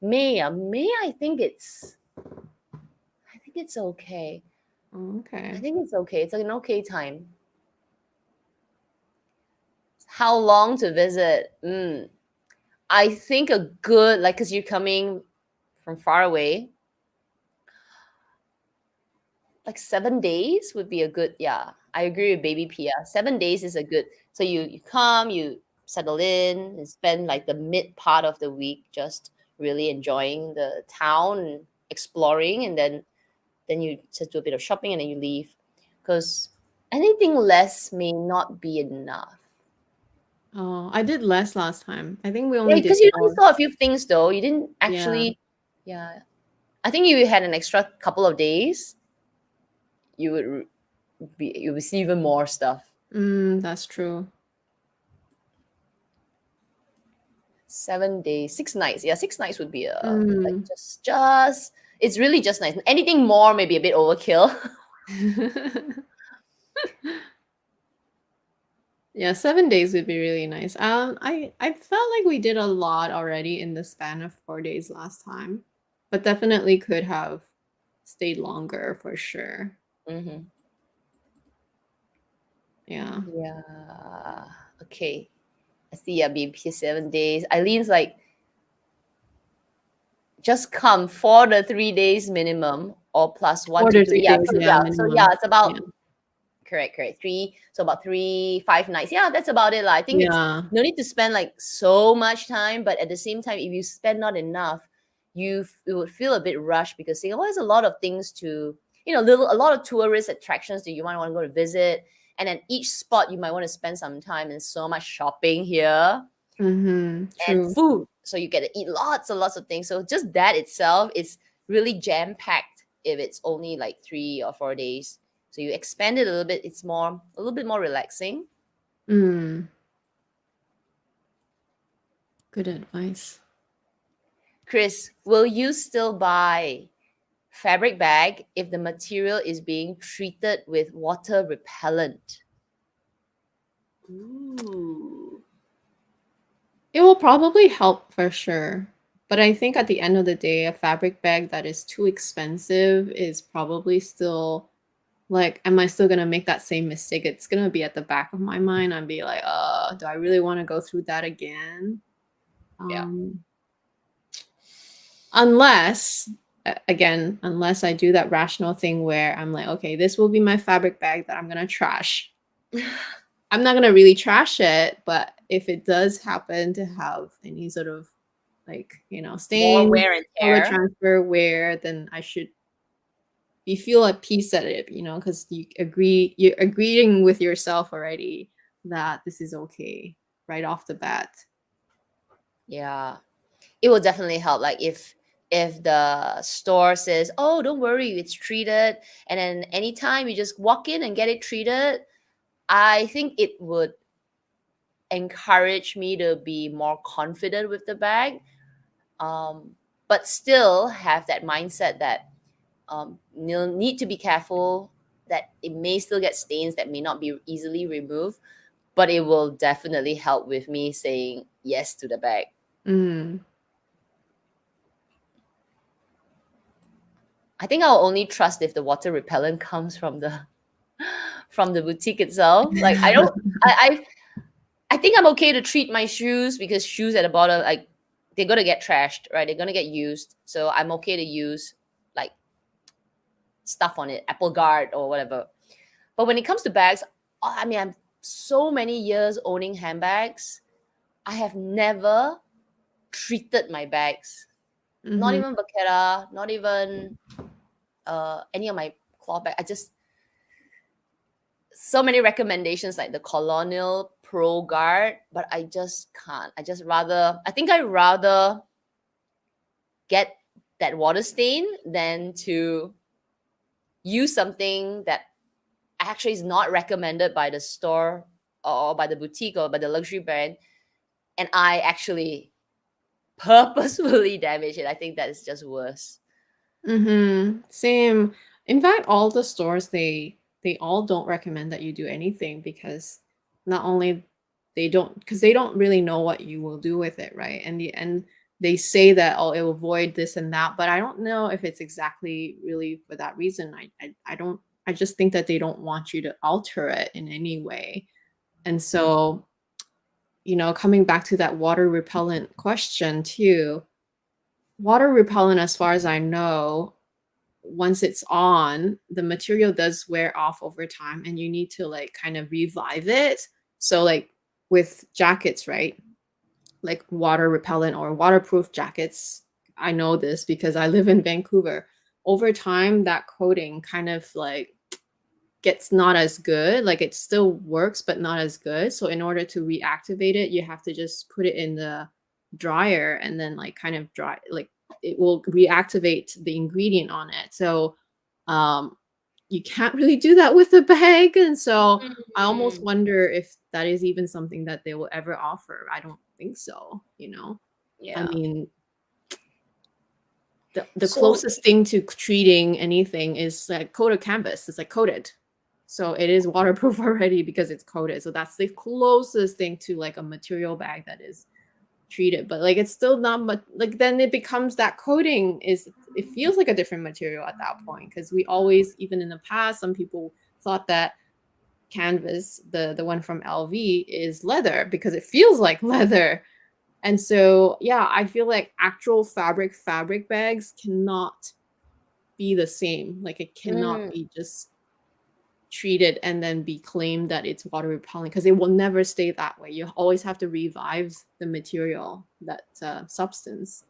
May, I think it's okay. I Okay. think it's okay. It's like an okay time. How long to visit? I think a good like because you're coming from far away. like 7 days would be a good, yeah. I agree with baby Pia. 7 days is a good, so you come, you settle in and spend like the mid part of the week just really enjoying the town and exploring, and then you just do a bit of shopping and then you leave. Because anything less may not be enough. Oh, I did less last time. I think we Yeah, only did because you only 4. saw a few things though. You didn't Yeah. actually, yeah. I think you had an extra couple of days, you would you would see even more stuff. That's true. 7 days, 6 nights. Yeah, 6 nights would be like Mm. just it's really just nice. Anything more may be a bit overkill. Yeah, 7 days would be really nice. I felt like we did a lot already in the span of 4 days last time, but definitely could have stayed longer for sure. Hmm. Yeah. Yeah. Okay. I see. Yeah, be here 7 days. Eileen's like, just come for the 3 days minimum or plus one 4 to to two. 3 Yeah. days, So yeah, yeah. So yeah, minimum. it's about Yeah. correct. Three. So about 3, 5 nights. Yeah, that's about it. I think it's Yeah. no need to spend like so much time, but at the same time, if you spend not enough, you would feel a bit rushed because Singapore has a lot of things to, a lot of tourist attractions that you might want to go to visit. And then each spot you might want to spend some time, and so much shopping here and True. food. So you get to eat lots and lots of things. So just that itself is really jam packed if it's only like 3 or 4 days. So you expand it a little bit, it's a little bit more relaxing. Mm, good advice. Chris, will you still buy fabric bag if the material is being treated with water repellent? Ooh. It will probably help for sure. But I think at the end of the day, a fabric bag that is too expensive is probably still like, am I still gonna make that same mistake? It's gonna be at the back of my mind. I'd be like, do I really want to go through that again? Yeah. Um, unless, again, unless I do that rational thing where I'm like, okay, this will be my fabric bag that I'm gonna trash. I'm not gonna really trash it, but if it does happen to have any sort of like, More stains, wear and color tear. transfer, wear, then I should be feel at peace at it, because you're agreeing with yourself already that this is okay right off the bat. Yeah. It will definitely help. Like if the store says, "Oh, don't worry, it's treated," and then anytime you just walk in and get it treated, I think it would encourage me to be more confident with the bag. But still have that mindset that you'll need to be careful that it may still get stains that may not be easily removed, but it will definitely help with me saying yes to the bag. Mm. I think I'll only trust if the water repellent comes from the from the boutique itself. Like I don't I think I'm okay to treat my shoes because shoes at the bottom, like they're gonna get trashed, right? They're gonna get used. So I'm okay to use like stuff on it, Apple Guard or whatever. But when it comes to bags, I mean, I'm so many years owning handbags. I have never treated my bags. Not Mhm. even Vaquera, not even any of my cloth bag. I just so many recommendations like the Colonial Pro Guard, but I just can't. I think I'd rather get that water stain than to use something that actually is not recommended by the store or by the boutique or by the luxury brand, and I actually purposefully damage it. I think that is just worse. Same. In fact, all the stores they all don't recommend that you do anything because not only they don't really know what you will do with it, right? And they say that oh it will avoid this and that, but I don't know if it's exactly really for that reason. I don't I just think that they don't want you to alter it in any way. And so, coming back to that water repellent question too, water repellent as far as I know once it's on, the material does wear off over time and you need to like kind of revive it. So like with jackets, right? Like water repellent or waterproof jackets. I know this because I live in Vancouver. Over time, that coating kind of like gets not as good. Like it still works, but not as good. So in order to reactivate it, you have to just put it in the dryer and then like kind of dry, like it will reactivate the ingredient on it. So um you can't really do that with a bag. And so I almost Mm, wonder if that is even something that they will ever offer. I don't think so, you know. I yeah. mean, the So closest thing to treating anything is like coated canvas. It's like coated. So it is waterproof already because it's coated. So that's the closest thing to like a material bag that is treated. But like it's still not much, like then it becomes that coating is, it feels like a different material at that point. Because we always, even in the past, some people thought that canvas, the one from LV, is leather because it feels like leather. And so, yeah, I feel like actual fabric bags cannot be the same. Like it cannot mm, be just treated and then be claimed that it's water repellent because it will never stay that way. You always have to revive the material, that substance.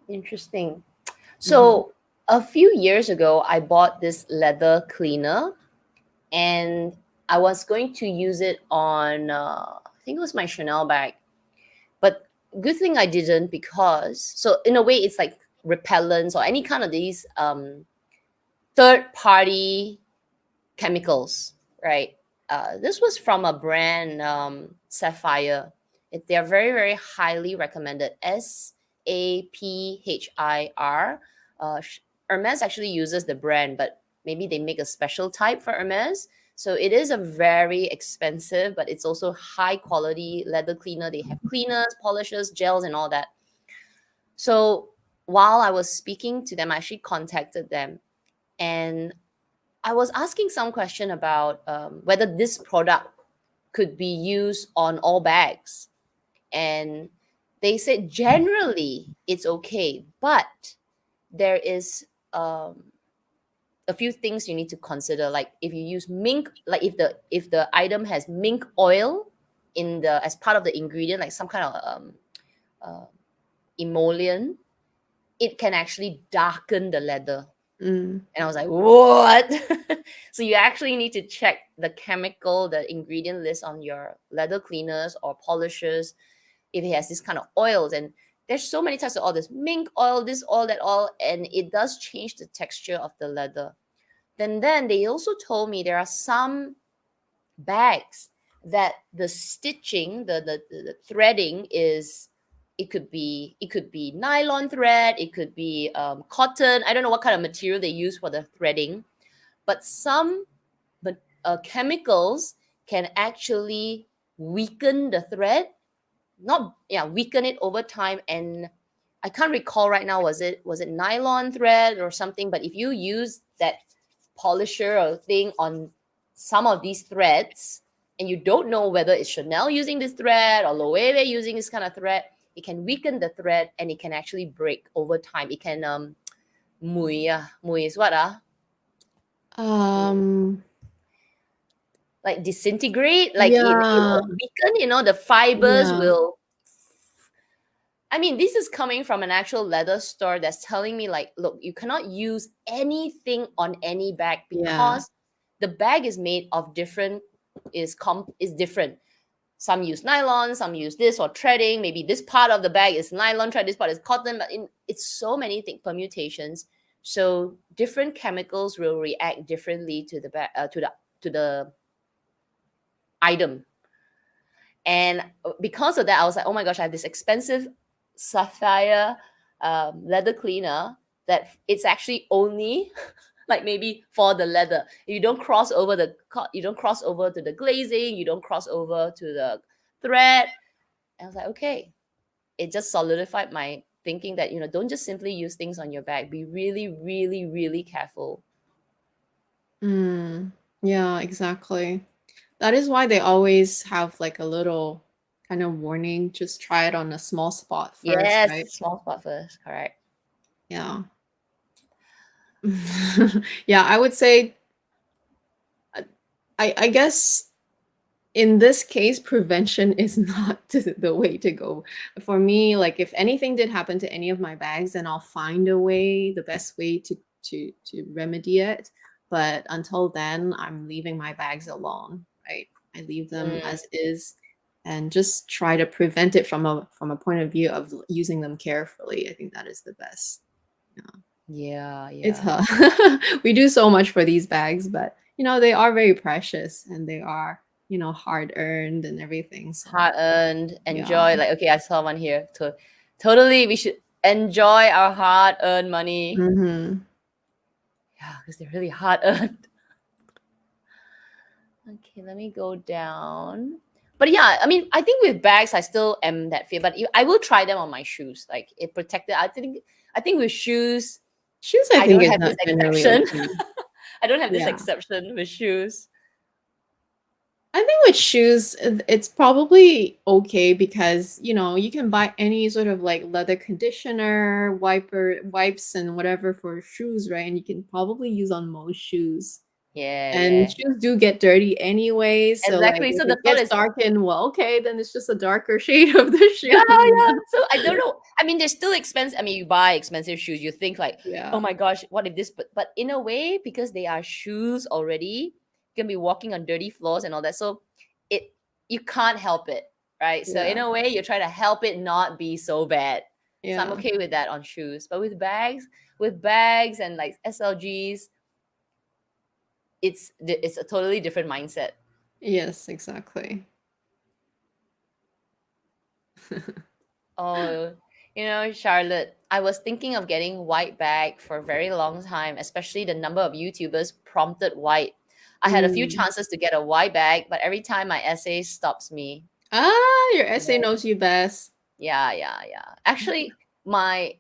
interesting. Mhm. So a few years ago, I bought this leather cleaner, and I was going to use it on, I think it was my Chanel bag. But good thing I didn't, because, so in a way, it's like repellents or any kind of these third party chemicals, right? This was from a brand, Sapphire. They are very, very highly recommended. Saphir. Hermes actually uses the brand, but maybe they make a special type for Hermes. So it is a very expensive, but it's also high quality leather cleaner. They have cleaners, polishers, gels, and all that. So while I was speaking to them, I actually contacted them, and I was asking some question about whether this product could be used on all bags. And they said generally it's okay, but there is a few things you need to consider. Like if you use mink, like if the item has mink oil in the as part of the ingredient, like some kind of uh, emollient, it can actually darken the leather. Mm. And I was like, what? So you actually need to check the chemical, the ingredient list on your leather cleaners or polishers if it has this kind of oils. And there's so many types of oil. There's mink oil, this oil, that oil, and it does change the texture of the leather. Then they also told me there are some bags that the stitching, the threading is, it could be nylon thread, it could be cotton. I don't know what kind of material they use for the threading, but some chemicals can actually weaken the thread, not, yeah, weaken it over time. And I can't recall right now, was it nylon thread or something, but if you use that polisher or thing on some of these threads, and you don't know whether it's Chanel using this thread or Loewe using this kind of thread, it can weaken the thread and it can actually break over time. It can mui is what Um, like disintegrate, like it yeah, will weaken, the fibers yeah, will. I mean, this is coming from an actual leather store that's telling me, like, look, you cannot use anything on any bag yeah. because the bag is made of different, is different. Some use nylon, some use this or threading. Maybe this part of the bag is nylon thread, this part is cotton, but it's so many permutations. So different chemicals will react differently to the to the item. And because of that, I was like, oh my gosh, I have this expensive sapphire leather cleaner that it's actually only like maybe for the leather. You don't cross over you don't cross over to the glazing, you don't cross over to the thread. And I was like, okay, it just solidified my thinking that, don't just simply use things on your bag. Be really, really, really careful. Mm. Yeah, exactly. That is why they always have like a little kind of warning, just try it on a small spot first, Yes, right? small spot first, correct. Yeah. Yeah, I would say uh, I guess in this case, prevention is not the way to go. For me, like if anything did happen to any of my bags, then I'll find a way, the best way to remedy it. But until then, I'm leaving my bags alone, right? I leave them Mm, as is and just try to prevent it from a point of view of using them carefully. I think that is the best. Yeah. yeah, It's yeah. hard. We do so much for these bags, but they are very precious and they are, hard earned and everything. So, Hard earned, yeah. enjoy. Like, okay, I saw one here. Totally, we should enjoy our hard earned money. Mhm. Yeah, because they're really hard earned. Okay, let me go down. But yeah, I mean, I think with bags, I still am that fear. But I will try them on my shoes. Like it protected. I think with shoes, Shoes, I I think, don't is have not this generally exception. okay. I don't have this Yeah. exception with shoes. I think with shoes, it's probably okay because, you can buy any sort of like leather conditioner, wipes and whatever for shoes, right? And you can probably use on most shoes. Yeah, And yeah. shoes do get dirty anyway, so, like, Exactly. if So the it thought gets is, darkened, well, okay, then it's just a darker shade of the yeah, shoe, yeah. So I don't know. I mean, they're still expensive. I mean, you buy expensive shoes, you think like, oh Yeah, my gosh, what if this? But in a way, because they are shoes already, you can be walking on dirty floors and all that. So it you can't help it, right? So in yeah, a way, you try to help it not be so bad. So I'm yeah. okay with that on shoes. But with bags and like SLGs, it's a totally different mindset. Yes, exactly. Oh, Charlotte, I was thinking of getting white bag for a very long time, especially the number of YouTubers prompted white. I had a few Mm. chances to get a white bag, but every time my essay stops me. Your You essay know? knows you best. Yeah, yeah, yeah. Actually, my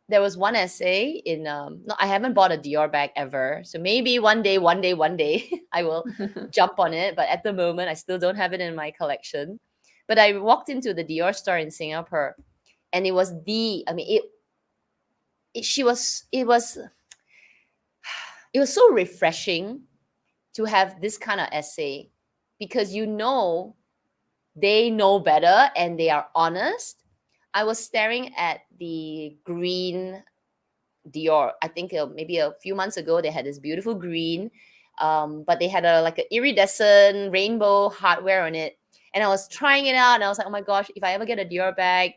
there was one essay in no, I haven't bought a Dior bag ever. So maybe one day I will jump on it, but at the moment I still don't have it in my collection. But I walked into the Dior store in Singapore and it was I mean it she was it was so refreshing to have this kind of essay because they know better and they are honest. I was staring at the green Dior. I think maybe a few months ago they had this beautiful green, but they had a like a iridescent rainbow hardware on it, and I was trying it out, and I was like, oh my gosh, if I ever get a Dior bag,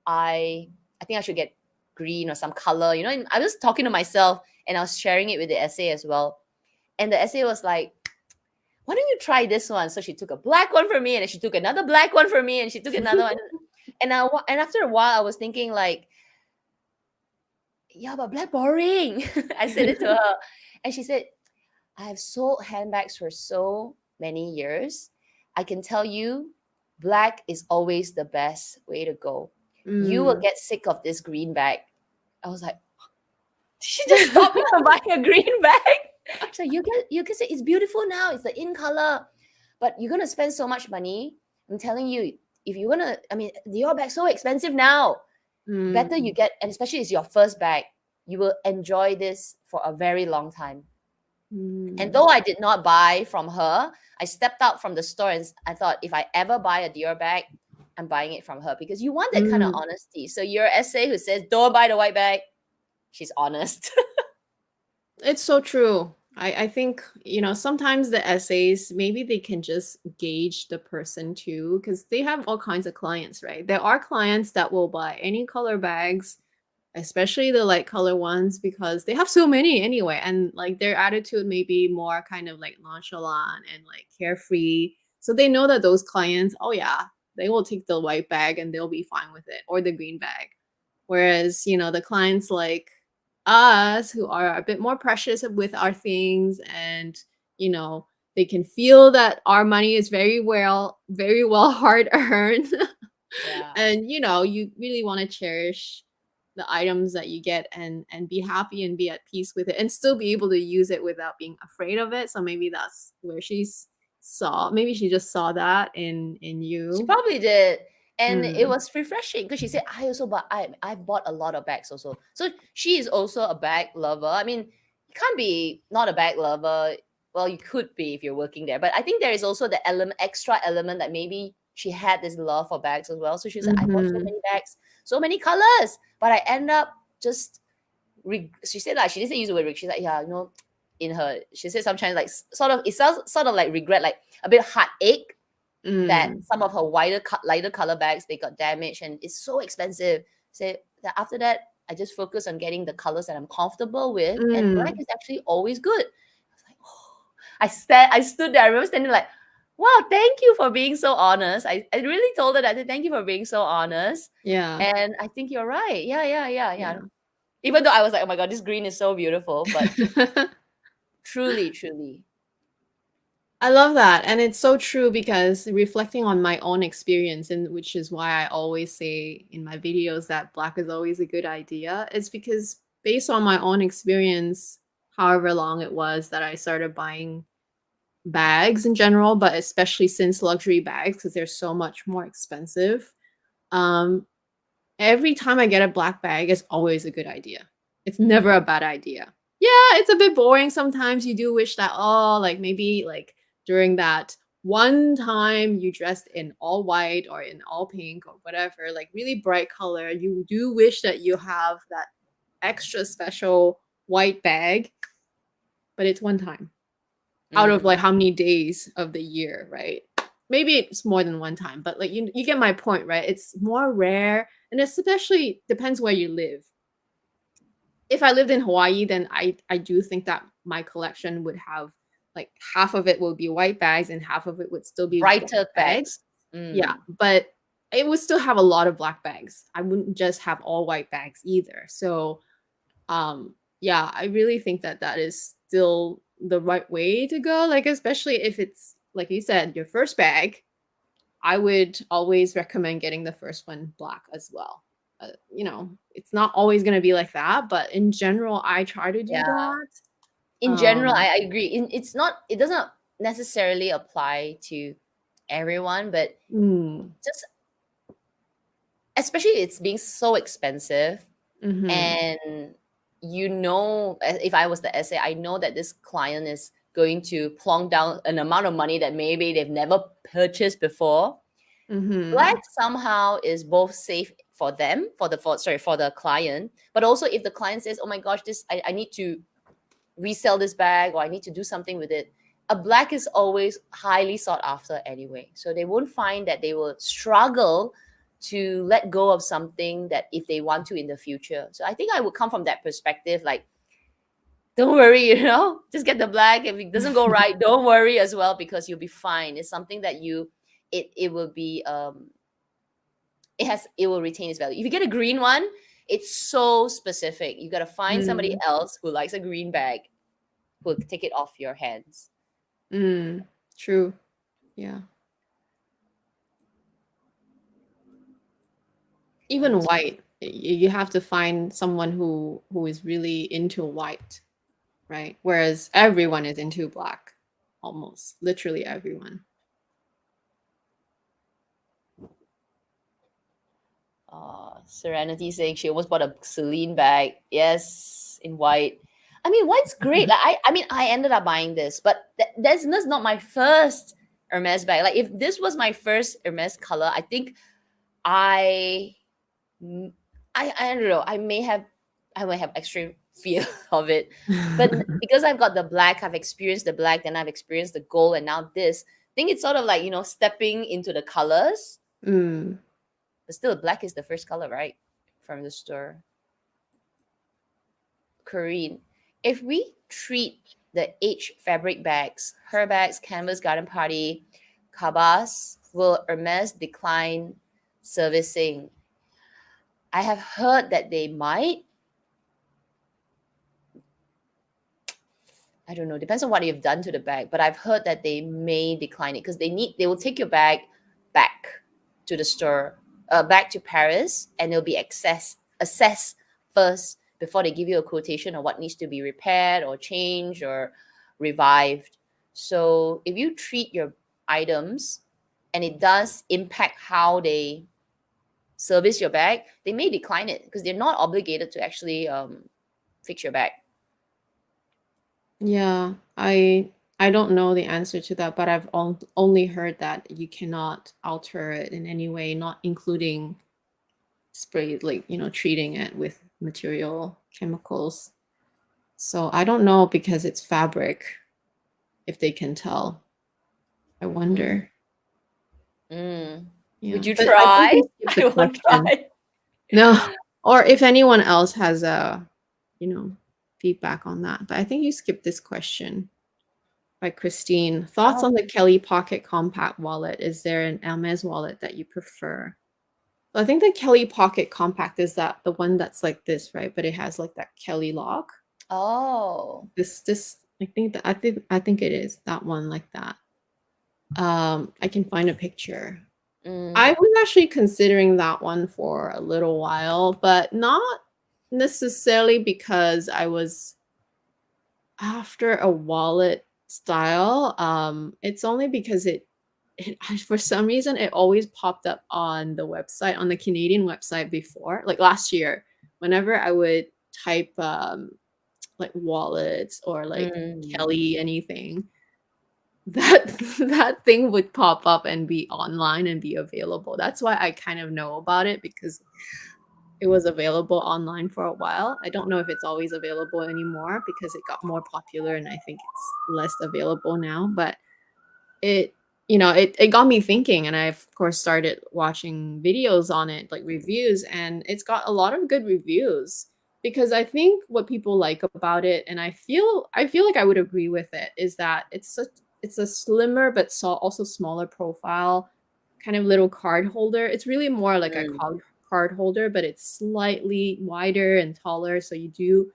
I I think I should get green or some color. And I was talking to myself, and I was sharing it with the essay as well, and the essay was like, why don't you try this one? So she took a black one for me, and then she took another black one for me, and she took another one. And after a while, I was thinking like, yeah, but black boring. I said it to her, and she said, I have sold handbags for so many years. I can tell you, black is always the best way to go. You will Mm. get sick of this green bag. I was like, she just stopped me from buying a green bag. So you can say it's beautiful now, it's the in color, but you're gonna spend so much money. I'm telling you, if you wanna, I mean, your bag's so expensive now. Better you Mm. get, and especially it's your first bag, you will enjoy this for a very long time. And Mm. though I did not buy from her, I stepped out from the store and I thought if I ever buy a Dior bag, I'm buying it from her because you want that kind of Mm. honesty. So your essay who says don't buy the white bag, she's honest. It's so true. I think, sometimes the essays, maybe they can just gauge the person too, because they have all kinds of clients, right? There are clients that will buy any color bags, especially the light color ones, because they have so many anyway. And like their attitude may be more kind of like nonchalant and like carefree. So they know that those clients, oh yeah, they will take the white bag and they'll be fine with it, or the green bag. Whereas, the clients like us who are a bit more precious with our things and, you know, they can feel that our money is very well hard earned. Yeah. And, you really want to cherish the items that you get and be happy and be at peace with it and still be able to use it without being afraid of it. So maybe that's where maybe she just saw that in She you. probably did. And it Mm. was refreshing because she said, I also bought I bought a lot of bags also. So she is also a bag lover. I mean, you can't be not a bag lover. Well, you could be if you're working there, but I think there is also the extra element that maybe she had this love for bags as well. So she was like, I bought so Mm-hmm. many bags, so many colors, but I end up just she said like she didn't use the word she's like, yeah, in her, she said sometimes like sort of, it sounds sort of like regret, like a bit heartache that Mm. some of her lighter color bags, they got damaged and it's so expensive. So that after that, I just focus on getting the colors that I'm comfortable with, and black Mm. is actually always good. I was like, oh, I stood there. I remember standing like, wow, thank you for being so honest. I really told her that. I said, thank you for being so honest. Yeah. And I think you're right. Yeah. Yeah. Even though I was like, oh my god, this green is so beautiful, but truly. I love that. And it's so true because reflecting on my own experience, and which is why I always say in my videos that black is always a good idea, is because based on my own experience, however long it was that I started buying bags in general, but especially since luxury bags, because they're so much more expensive. Um, every time I get a black bag, it's always a good idea. It's never a bad idea. Yeah, it's a bit boring sometimes. You do wish that, oh, like maybe like during that one time you dressed in all white or in all pink or whatever, like really bright color, you do wish that you have that extra special white bag, but it's one time out of Mm, like how many days of the year, right? Maybe it's more than one time, but like you get my point, right? It's more rare, and especially depends where you live. If I lived in Hawaii, then I do think that my collection would have like half of it will be white bags and half of it would still be black brighter bags. bags. Yeah, Mm. but it would still have a lot of black bags. I wouldn't just have all white bags either. So yeah, I really think that that is still the right way to go, like especially if it's like you said your first bag. I would always recommend getting the first one black as well. It's not always going to be like that, but in general I try to do Yeah. that. In general, um I agree. It doesn't necessarily apply to everyone, but mm, just especially it's being so expensive, mhm, and if I was the SA, I know that this client is going to plonk down an amount of money that maybe they've never purchased before. Black mhm, somehow is both safe for them, for the client, but also if the client says, oh my gosh, I need to resell this bag or I need to do something with it, a black is always highly sought after anyway. So they won't find that they will struggle to let go of something that if they want to in the future. So I think I would come from that perspective, like, don't worry, just get the black. If it doesn't go right, don't worry as well, because you'll be fine. It's something that it will be it will retain its value. If you get a green one, it's so specific. You got to find somebody mm, else who likes a green bag who'll take it off your hands. mm, true. Yeah, even Yes. white, you have to find someone who is really into white, right? Whereas everyone is into black, almost literally everyone. Serenity saying she almost bought a Celine bag. Yes, in white. I mean, white's great. Like I ended up buying this, but that's not my first Hermes bag. Like if this was my first Hermes color, I think I mm, I don't know. I might have extreme fear of it, but because I've got the black, I've experienced the black, then I've experienced the gold, and now this. I think it's sort of like stepping into the colors. Mm, But still, black is the first color, right? From the store. Corinne, if we treat the H fabric bags, her bags, canvas, garden party, cabas, will Hermes decline servicing? I have heard that they might. I don't know. Depends on what you've done to the bag, but I've heard that they may decline it because they will take your bag back to the store, back to Paris, and it'll be assessed first before they give you a quotation on what needs to be repaired or changed or revived. So if you treat your items and it does impact how they service your bag, they may decline it because they're not obligated to actually fix your bag. Yeah, I don't know the answer to that, but I've only heard that you cannot alter it in any way, not including spray, like, treating it with material chemicals. So I don't know because it's fabric, if they can tell. I Mm. wonder. Mm. Yeah, Would you but I think try? you skipped the I won't question. try. No, or if anyone else has feedback on that. But I think you skipped this question by Christine. Thoughts Oh, on the Kelly Pocket Compact wallet? Is there an Hermes wallet that you prefer? So I think the Kelly Pocket Compact is that the one that's like this, right? But it has like that Kelly lock. oh. This I think it is that one like that. I can find a picture. Mm. I was actually considering that one for a little while, but not necessarily because I was after a wallet style. It's only because it for some reason it always popped up on the website, on the Canadian website before, like last year, whenever I would type like wallets or like Mm. Kelly anything, that that thing would pop up and be online and be available. That's why I kind of know about it, because it was available online for a while. I don't know if it's always available anymore because it got more popular and I think it's less available now, but it it got me thinking, and I of course started watching videos on it, like reviews, and it's got a lot of good reviews, because I think what people like about it, and I feel like I would agree with it, is that it's a slimmer but also smaller profile kind of little card holder. It's really more like a Mm. card holder, but it's slightly wider and taller, so you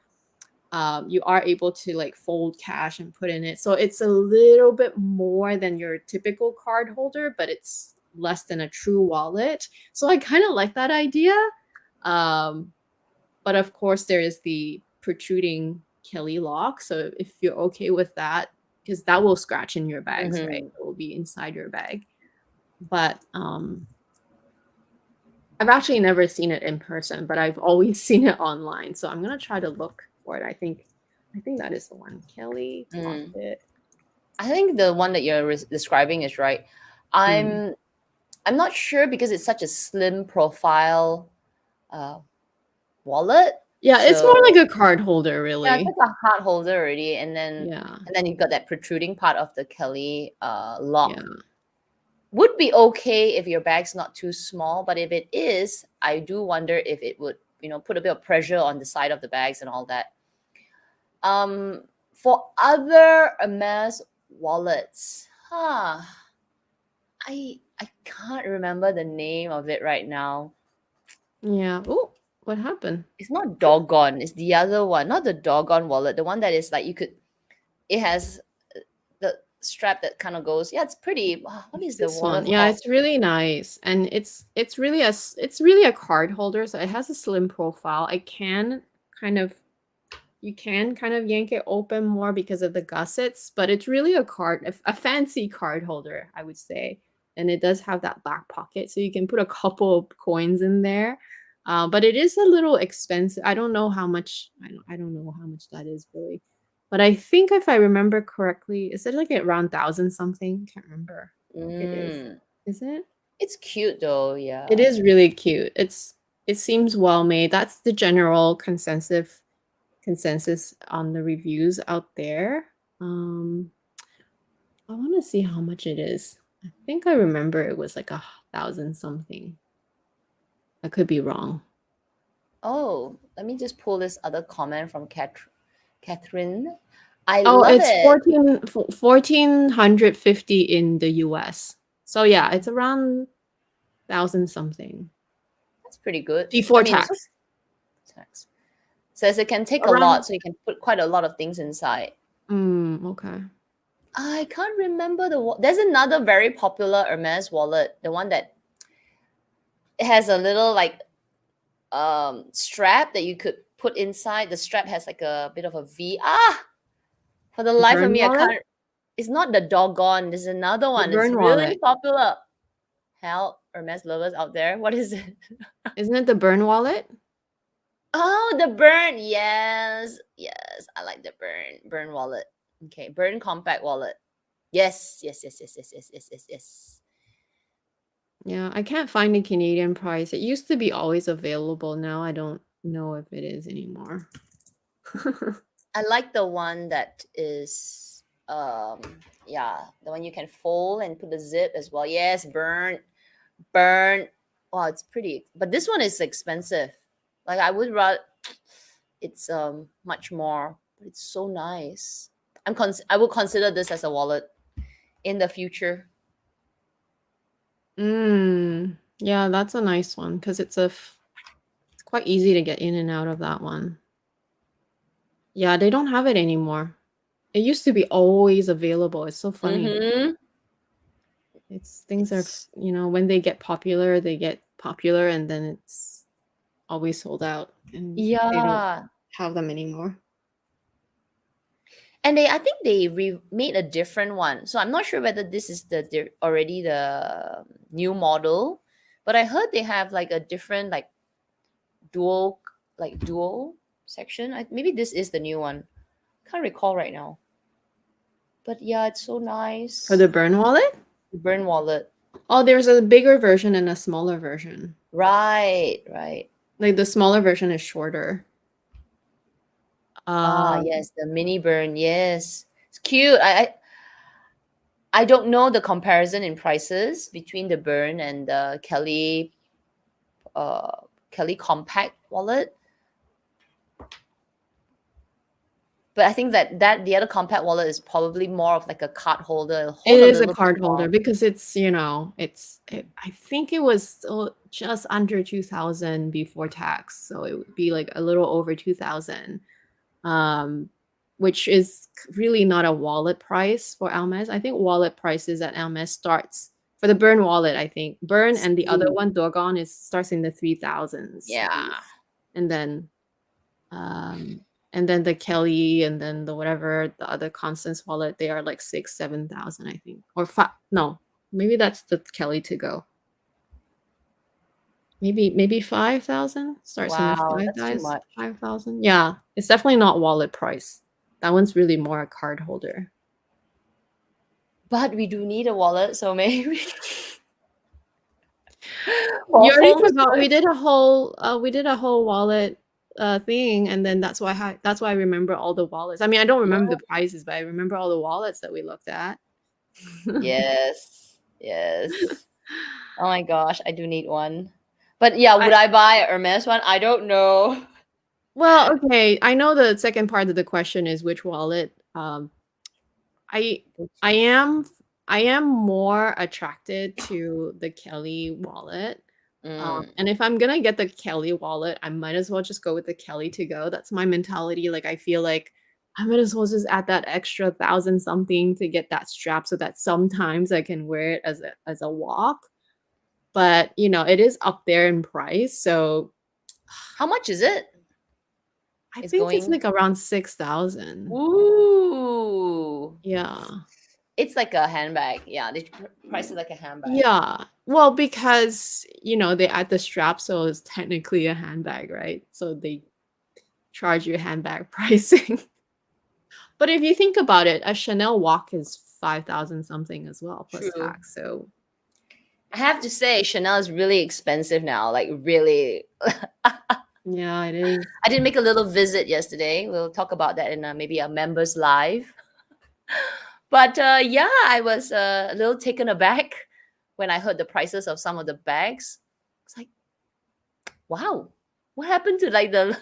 are able to like fold cash and put in it. So it's a little bit more than your typical card holder, but it's less than a true wallet. So I kind of like that idea. Um, but of course, there is the protruding Kelly lock. So if you're okay with that, because that will scratch in your bags, right? Mm-hmm. It will be inside your bag. But I've actually never seen it in person, but I've always seen it online. So I'm gonna try to look for it. I think that is the one. Kelly Mm. Pocket. I think the one that you're describing is right. Mm. I'm I'm not sure because it's such a slim profile uh, wallet. Yeah, it's more So like a card holder, yeah, it's really. like a hard holder already, and Yeah, then you've got that protruding part of the Kelly yeah. lock. Would be okay if your bag's not too small, but if it is, I do wonder if it would, put a bit of pressure on the side of the bags and all that. For other Hermes wallets, I can't remember the name of it right now. Yeah. Oh, what happened? It's not Doggone. It's the other one, not the Doggone wallet. The one that is like you could. It has the strap that kind of goes. Yeah, it's pretty. What is the This one. wallet Yeah, called? it's really nice. And it's really a card holder, so it has a slim profile. Kind of you can kind of yank it open more because of the gussets, but it's really a fancy card holder, I would say. And it does have that back pocket, so you can put a couple of coins in there. But it is a little expensive. I don't know how much. I don't know how much that is really. But I think if I remember correctly, is it like around thousand something? Can't remember. I think it is. Mm, Is it? it's cute though. It Yeah. is really cute. It seems well made. That's the general consensus on the reviews out there. Um, I want to see how much it is. I think I remember it was like 1,000 something. I could be wrong. Oh, let me just pull this other comment from Catherine. I Oh, love it's it. 1,450 in the US. So yeah, it's around 1,000 something That's pretty good. I before mean, it's tax. just text. Says it can take a lot, Around. so you can put quite a lot of things inside. Okay. I can't remember there's another very popular Hermes wallet, the one that it has a little like strap that you could put inside. The strap has like a bit of a V. For the The life of burn me, I wallet? can't. It's not the Doggone. There's another The one. It's burn really wallet. popular. Help, Hermes lovers out there. What is it? Isn't it the burn wallet? Oh, the burn. Yes, yes. I like the burn wallet. Okay, burn compact wallet. Yes, yes, yes, yes, yes, yes, yes, yes, yes. Yeah, I can't find a Canadian price. It used to be always available. Now I don't know if it is anymore. I like the one that is yeah, the one you can fold and put the zip as well. Yes, burn. Wow, it's pretty, but this one is expensive. Like I would rather, it's much more, but it's so nice. I will consider this as a wallet in the future. Yeah, that's a nice one because it's quite easy to get in and out of that one. Yeah, they don't have it anymore. It used to be always available. It's so funny. Mm-hmm. It's things are, It's when they get popular and then it's always sold out and they don't yeah. have them anymore. And I think they made a different one. So I'm not sure whether this is already the new model, but I heard they have like a different like dual dual section. Maybe this is the new one. Can't recall right now. But yeah, it's so For nice. the burn wallet? Burn wallet. Oh, there's a bigger version and a smaller version. Right, right. Like the smaller version is shorter. Ah, Um, yes, the mini burn. Yes, it's cute. I don't know the comparison in prices between the burn and the uh Kelly compact wallet. But I think that the other compact wallet is probably more of like a card holder. It'll it hold a is a little bit card holder more. because I think it was still just under 2000 before tax, so it would be like a little over 2000. Which is really not a wallet price for Hermes. I think wallet prices at Hermes starts for the Burn wallet. I think Burn and the other Steep. one Dogon is starts in the 3000s Yeah. range, and then um the Kelly and then the whatever the other Constance wallet, they are like 6 7,000 I think, or five. No, maybe that's the Kelly to go. Maybe 5,000 starts in the Wow, five that's too guys much. 5,000. Yeah, it's definitely not wallet price. That one's really more a card holder. But we do need a wallet, so maybe You for already home forgot search. we did a whole wallet thing, and then that's why I remember all the wallets. I mean, I don't remember Yeah. the prices, but I remember all the wallets that we looked at. Yes. Yes. Oh my gosh, I do need one. But yeah, would I I buy a Hermes one? I don't know. Well, okay, I know the second part of the question is which wallet. I I am I am more attracted to the Kelly wallet. Mm, And if I'm gonna get the Kelly wallet, I might as well just go with the Kelly to go. That's my mentality. Like I feel like I might as well just add that extra thousand something to get that strap so that sometimes I can wear it as a walk. But it is up there in price. So how much is it? I It's think it's going. like around 6,000. Ooh. Yeah. It's like a handbag. Yeah, they price it like a handbag. Yeah. Well, because they add the strap, so it's technically a handbag, right? So they charge you handbag pricing. But if you think about it, a Chanel walk is 5,000 something as well plus True. tax. So I have to say, Chanel is really expensive now. Like really. yeah, it is. I did make a little visit yesterday. We'll talk about that in maybe a members live. But yeah, I was a little taken aback when I heard the prices of some of the bags. It's like, wow, what happened to like the?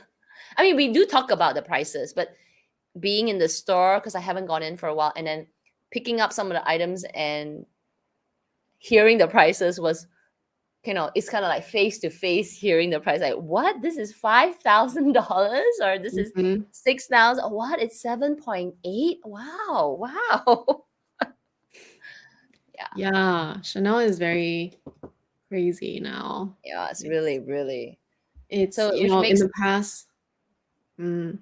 I mean, we do talk about the prices, but being in the store because I haven't gone in for a while, and then picking up some of the items and hearing the prices was, it's kind of like face to face hearing the price. Like, what? This is $5,000 or this is Mhm. 6,000? What? It's 7.8. Wow, wow. Yeah, Yeah, Chanel is very crazy now. yeah. It's It's really, really. it's So, which in makes the past, mm,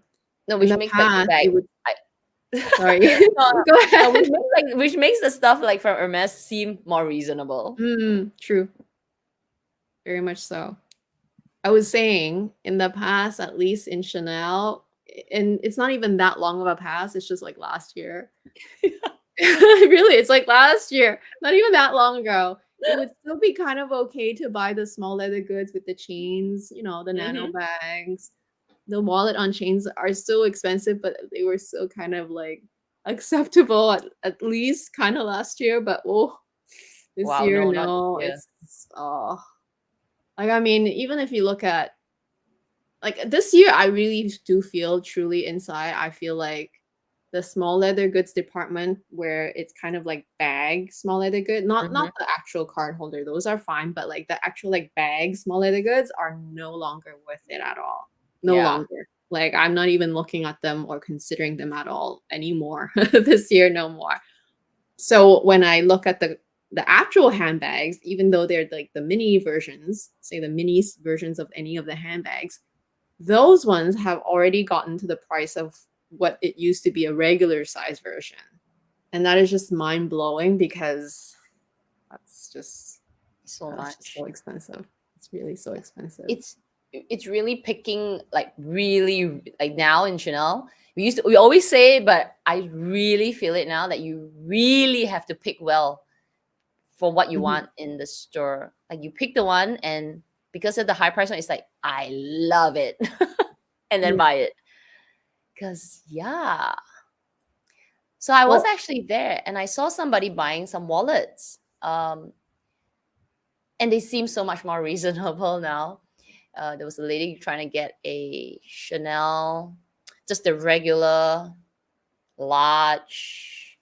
no, in which the makes like the past bag. it would I, sorry. no, Go no, ahead. which makes the stuff like from Hermes seem more reasonable. True. Very much so. I was saying in the past, at least in Chanel, and it's not even that long of a past. It's just like last year. Really, it's like last year, not even that long ago. It would still be kind of okay to buy the small leather goods with the chains, the nano Hmm. bags. The wallet on chains are still expensive, but they were still kind of like acceptable at least kind of last year. But oh, this Wow, year, no, not this no, year. it's oh, like I mean, even if you look at like this year, I really do feel truly inside. I feel like the small leather goods department where it's kind of like bag small leather good, not Hmm. the actual card holder. Those are fine, but like the actual like bag small leather goods are no longer worth it at all. No Yeah. longer. Like I'm not even looking at them or considering them at all anymore. This year, no more. So when I look at the actual handbags, even though they're like the mini versions, say the mini versions of any of the handbags, those ones have already gotten to the price of what it used to be a regular size version. And that is just mind blowing because that's just So that's just much. so expensive. It's really so expensive. It's it's really picking like really like now in Chanel. We always say it, but I really feel it now that you really have to pick well for what you Mhm. want in the store. Like you pick the one and because of the high price one, it's like I love it. And then Yeah. buy it. Cause yeah. So I was Well, actually there and I saw somebody buying some wallets. And they seem so much more reasonable now. There was a lady trying to get a Chanel, just a regular, large,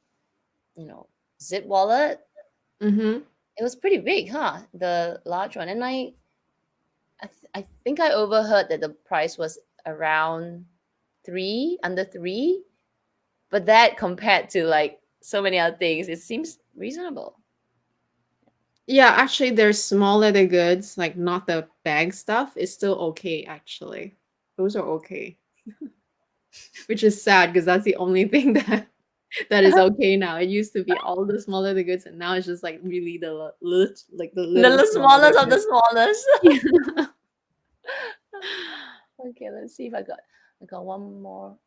you know, zip wallet. mhm. It was pretty big, huh? The large one. And I think I overheard that the price was around three, under three. But that compared to like so many other things, it seems reasonable. Yeah, actually there's small leather goods, like not the bag stuff, is still okay actually. Those are okay. Which is sad because that's the only thing that is okay now. It used to be all the small leather goods, and now it's just like really like the little The small leather smallest of the goods. smallest. Yeah. Okay, let's see if I got one more.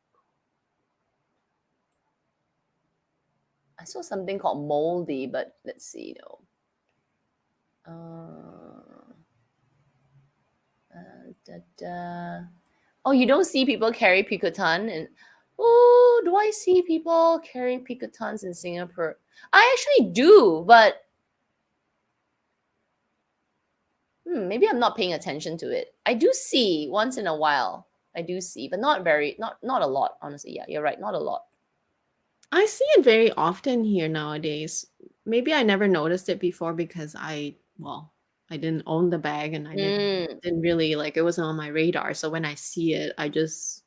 I saw something called moldy, but let's see though. Uh, da, da. Oh, you don't see people carry picotan and oh, do I see people carry picotans in Singapore? I actually do, but maybe I'm not paying attention to it. I do see once in a while. I do see, but not a lot. Honestly, yeah, you're right, not a lot. I see it very often here nowadays. Maybe I never noticed it before because I didn't own the bag and I Mm, didn't really like it wasn't on my radar. So when I see it, I just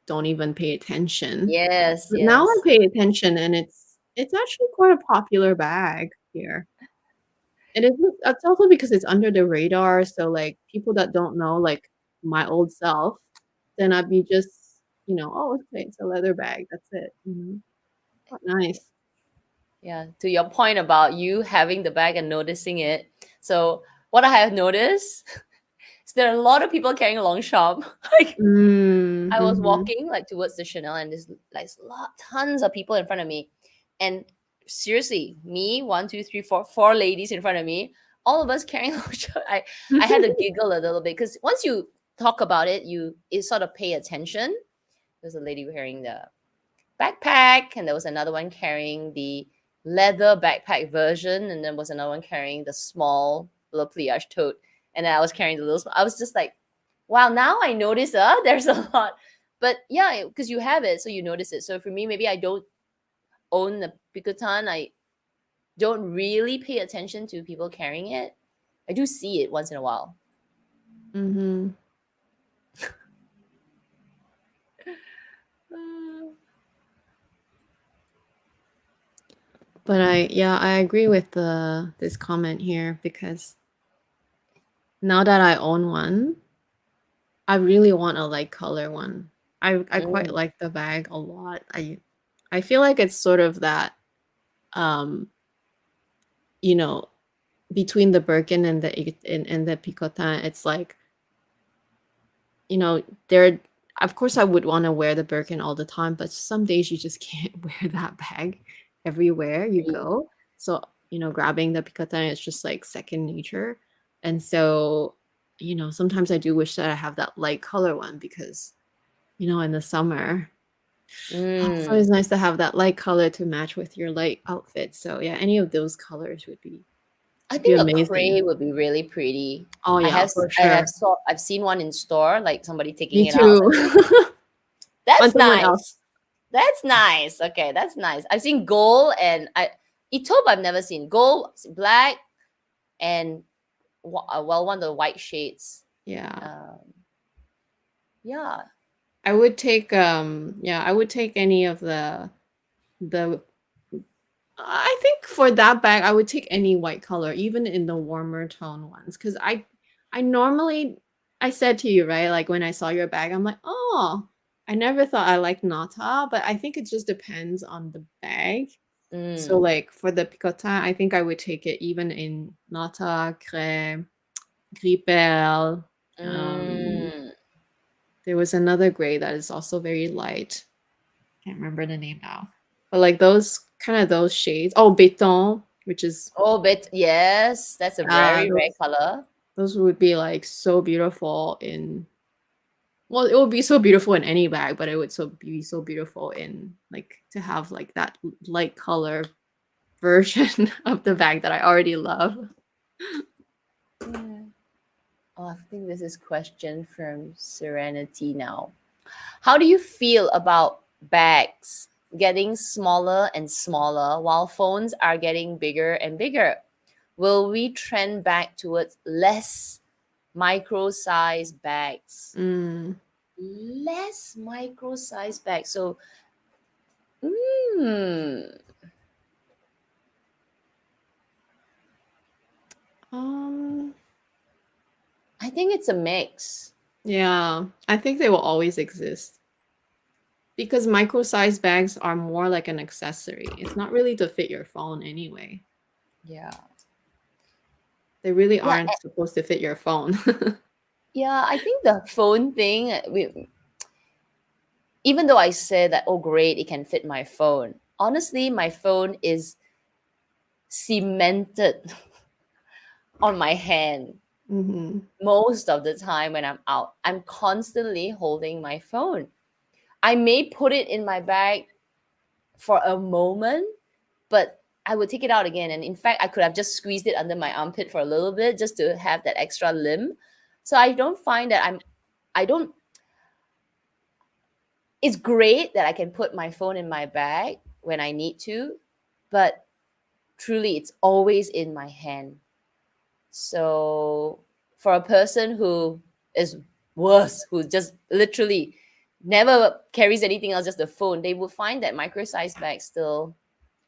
don't even pay attention. yes, But now I yes. pay attention and it's actually quite a popular bag here. And it's also because it's under the radar, so, like, people that don't know, like, my old self, then I'd be just, "Oh, okay, it's a leather bag, that's it," you know? Quite nice. Yeah, to your point about you having the bag and noticing it. So what I have noticed is there are a lot of people carrying a long shop. Like Mm, I was mhm. walking like towards the Chanel and there's like tons of people in front of me. And seriously, me, one, two, three, four ladies in front of me, all of us carrying long shop. I had to giggle a little bit because once you talk about it, you sort of pay attention. There's a lady wearing the backpack, and there was another one carrying the leather backpack version, and then was another one carrying the small little pliage tote, and then I was carrying the little. I was just like, wow! Now I notice, there's a lot, but yeah, because you have it, so you notice it. So for me, maybe I don't own the picotan. I don't really pay attention to people carrying it. I do see it once in a while. Mhm. Mm, But I agree with this comment here because now that I own one, I really want a light color one. I quite mm, like the bag a lot. I feel like it's sort of that, um, you know, between the Birkin and the picotin, it's like, you know, they're of course I would want to wear the Birkin all the time, but some days you just can't wear that bag everywhere you go. So, grabbing the picotin is just like second nature. And so, sometimes I do wish that I have that light color one because, in the summer, it's Mm. always nice to have that light color to match with your light outfit. So yeah, any of those colors I would be think a amazing. cray would be really pretty. Oh I yeah, have for I have sure. saw I've seen one in store, like somebody taking Me it out. too. On That's someone nice. else. That's nice. Okay, that's nice. I've seen gold and Etope I've never seen. Gold, black, and well, one of the white shades. Yeah. Um, yeah. I would take any of the I think for that bag I would take any white color, even in the warmer tone ones. Cause I normally I said to you, right? Like when I saw your bag, I'm like, oh, I never thought I liked Nata, but I think it just depends on the bag. So Mm. like for the picotin, I think I would take it even in Nata, Crème, Gris Perle. Um, Mm. there was another gray that is also very light. Can't remember the name now. But like those kind of those shades. Oh, Béton, which is Oh, but yes, that's a very rare those color. those would be like so beautiful in well, it would be so beautiful in any bag, but it would be so beautiful in like to have like that light color version of the bag that I already love. Yeah. Oh, I think this is question from Serenity now. How do you feel about bags getting smaller and smaller while phones are getting bigger and bigger? Will we trend back towards less micro size bags? Mm. Less micro size bags. So, mm, Um, I think it's a mix. yeah, I think they will always exist because micro-sized bags are more like an accessory. It's not really to fit your phone anyway. Yeah. They really Yeah. aren't supposed to fit your phone. Yeah. I think the phone thing, even though I said that, oh, great, it can fit my phone. Honestly, my phone is cemented on my hand Mhm. most of the time when I'm out. I'm constantly holding my phone. I may put it in my bag for a moment, but I would take it out again. And in fact, I could have just squeezed it under my armpit for a little bit just to have that extra limb. So I don't find that I don't, it's great that I can put my phone in my bag when I need to, but truly it's always in my hand. So for a person who is worse, who just literally never carries anything else, just the phone, they will find that micro-sized bags still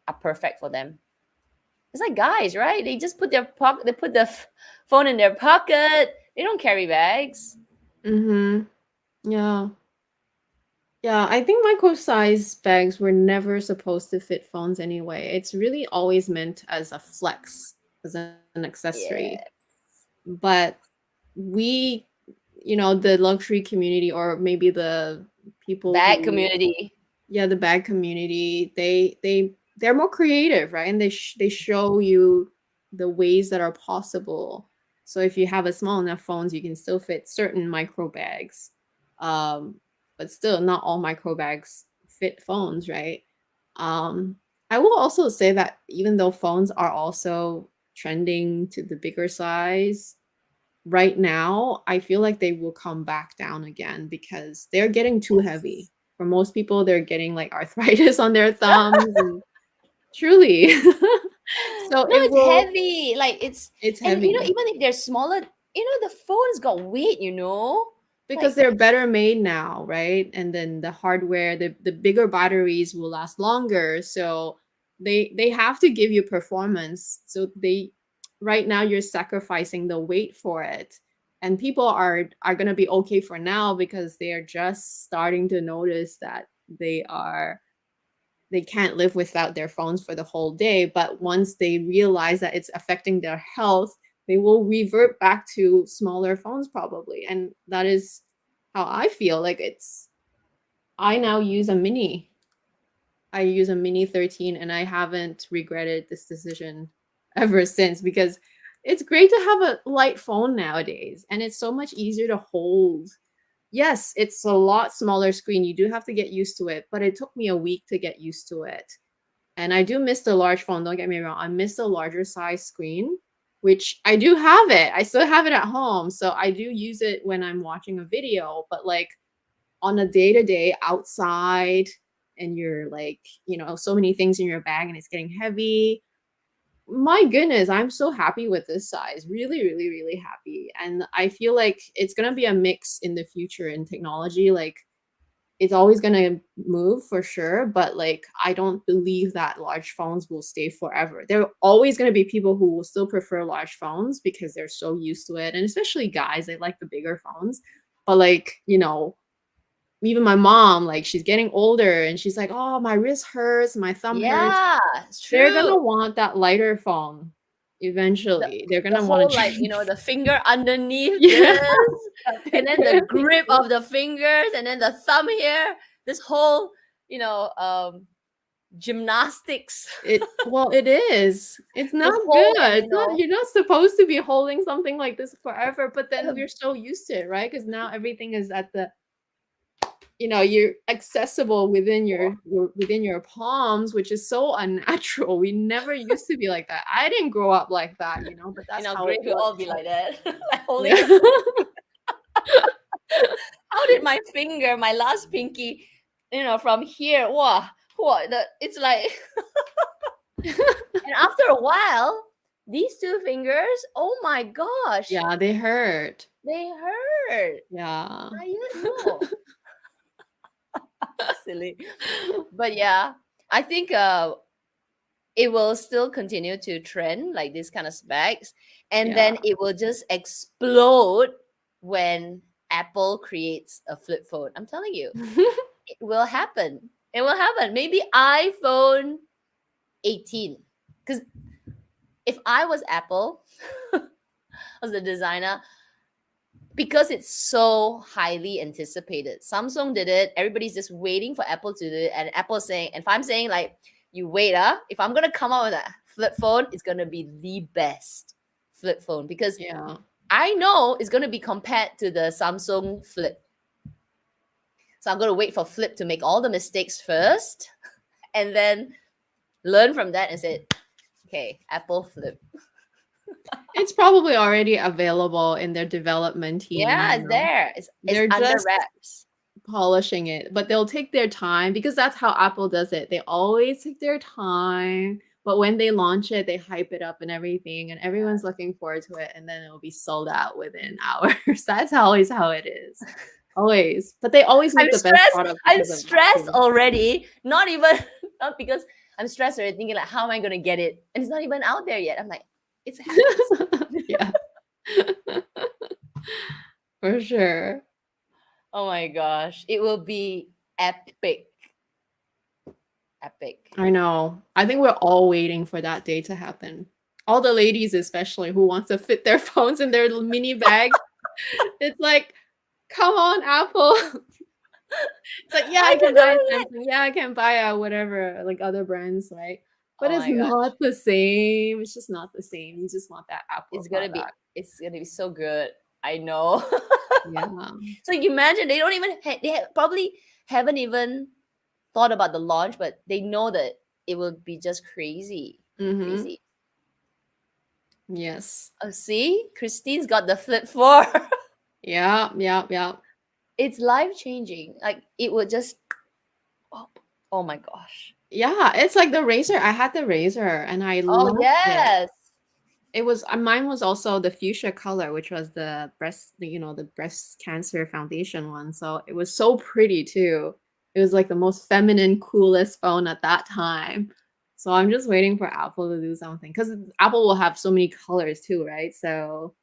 are perfect for them. It's like guys, right? They just put their pocket, they put the phone in their pocket. They don't carry bags. Mhm. Yeah. Yeah, I think micro-sized bags were never supposed to fit phones anyway. It's really always meant as a flex, as an accessory. Yeah, But we, the luxury community or maybe the people bag who community. yeah, the bag community, they're more creative, right? And they show you the ways that are possible. So if you have a small enough phones, you can still fit certain micro bags. Um, but still not all micro bags fit phones, right? Um, I will also say that even though phones are also trending to the bigger size, right now, I feel like they will come back down again because they're getting too heavy. For most people, they're getting like arthritis on their thumbs and truly. So No, it it's will heavy. Like it's it's and you know, heavy even if they're smaller, the phone's got weight, because Like they're better made now, right? And then the hardware, the bigger batteries will last longer. So they have to give you performance. So they right now you're sacrificing the weight for it. And people are gonna be okay for now because they are just starting to notice that they can't live without their phones for the whole day. But once they realize that it's affecting their health, they will revert back to smaller phones probably. And that is how I feel. Like I now use a mini. I use a mini 13 and I haven't regretted this decision ever since because it's great to have a light phone nowadays and it's so much easier to hold. Yes, it's a lot smaller screen. You do have to get used to it, but it took me a week to get used to it. And I do miss the large phone, don't get me wrong. I miss the larger size screen, which I do have it. I still have it at home. So I do use it when I'm watching a video, but like on a day-to-day outside and you're like, so many things in your bag and it's getting heavy. My goodness, I'm so happy with this size. Really, really, really happy. And I feel like it's going to be a mix in the future in technology. Like it's always going to move for sure, but like I don't believe that large phones will stay forever. There are always going to be people who will still prefer large phones because they're so used to it, and especially guys, they like the bigger phones. But like, even my mom, like she's getting older and she's like, "Oh, my wrist hurts, my thumb hurts." Yeah, it's They're true. gonna want that lighter phone The, eventually. They're the gonna want whole, to like, change. the finger underneath Yeah. this, and then the Very grip cute. of the fingers, and then the thumb here. This whole, you know, um, gymnastics. It is. It's The not good. whole, and It's not, you're not supposed to be holding something like this forever, but then we're so used to it, right? Because now everything is at the, you're accessible within within your palms, which is so unnatural. We never used to be like that. I didn't grow up like that, but that's how it Grace will was. all be like that, like holding Yeah. the. How did my finger, my last pinky, from here, wow, it's like, and after a while, these two fingers, oh my gosh, Yeah, they hurt. they hurt. Yeah. No, silly. But yeah, I think it will still continue to trend like this kind of specs, and Yeah. then it will just explode when Apple creates a flip phone. I'm telling you, it will happen. It will happen. Maybe iPhone 18. Because if I was Apple, as the designer, because it's so highly anticipated. Samsung did it. Everybody's just waiting for Apple to do it. And Apple saying, and if I'm saying like, you wait, if I'm gonna come out with a flip phone, it's gonna be the best flip phone because Yeah. I know it's gonna be compared to the Samsung Flip. So I'm gonna wait for Flip to make all the mistakes first, and then learn from that and say, okay, Apple Flip. It's probably already available in their development team, Yeah, it's there. It's They're under just wraps. polishing it, but they'll take their time because that's how Apple does it. They always take their time, but when they launch it, they hype it up and everything, and everyone's looking forward to it, and then it'll be sold out within hours. That's always how it is. Always. But they always I'm make the best stressed. product I'm because of that stressed too. already. Not even not because I'm stressed already, thinking like, how am I gonna get it? And it's not even out there yet. I'm like, it's happening. Yeah. For sure. Oh my gosh, it will be epic. Epic. I know. I think we're all waiting for that day to happen. All the ladies, especially, who want to fit their phones in their little mini bag. It's like, come on, Apple. It's like, yeah, I I can don't buy a know yet. Samsung. Yeah, I can buy a whatever, like other brands, right? But Oh it's my gosh, not the same. It's just not the same. You just want that Apple it's gonna be product. it's gonna be so good. I know. Yeah. So you imagine they don't even probably haven't even thought about the launch, but they know that it will be just crazy, Mm-hmm. crazy. Yes. Oh, see, Christine's got the Flip 4. Yeah, yeah, yeah. It's life changing. Like it would just, oh, oh my gosh. Yeah, it's like the razor. I had the razor and I Oh loved it. yes. It was mine was also the fuchsia color, which was the breast cancer foundation one. So it was so pretty too. It was like the most feminine, coolest phone at that time. So I'm just waiting for Apple to do something because Apple will have so many colors too, right? So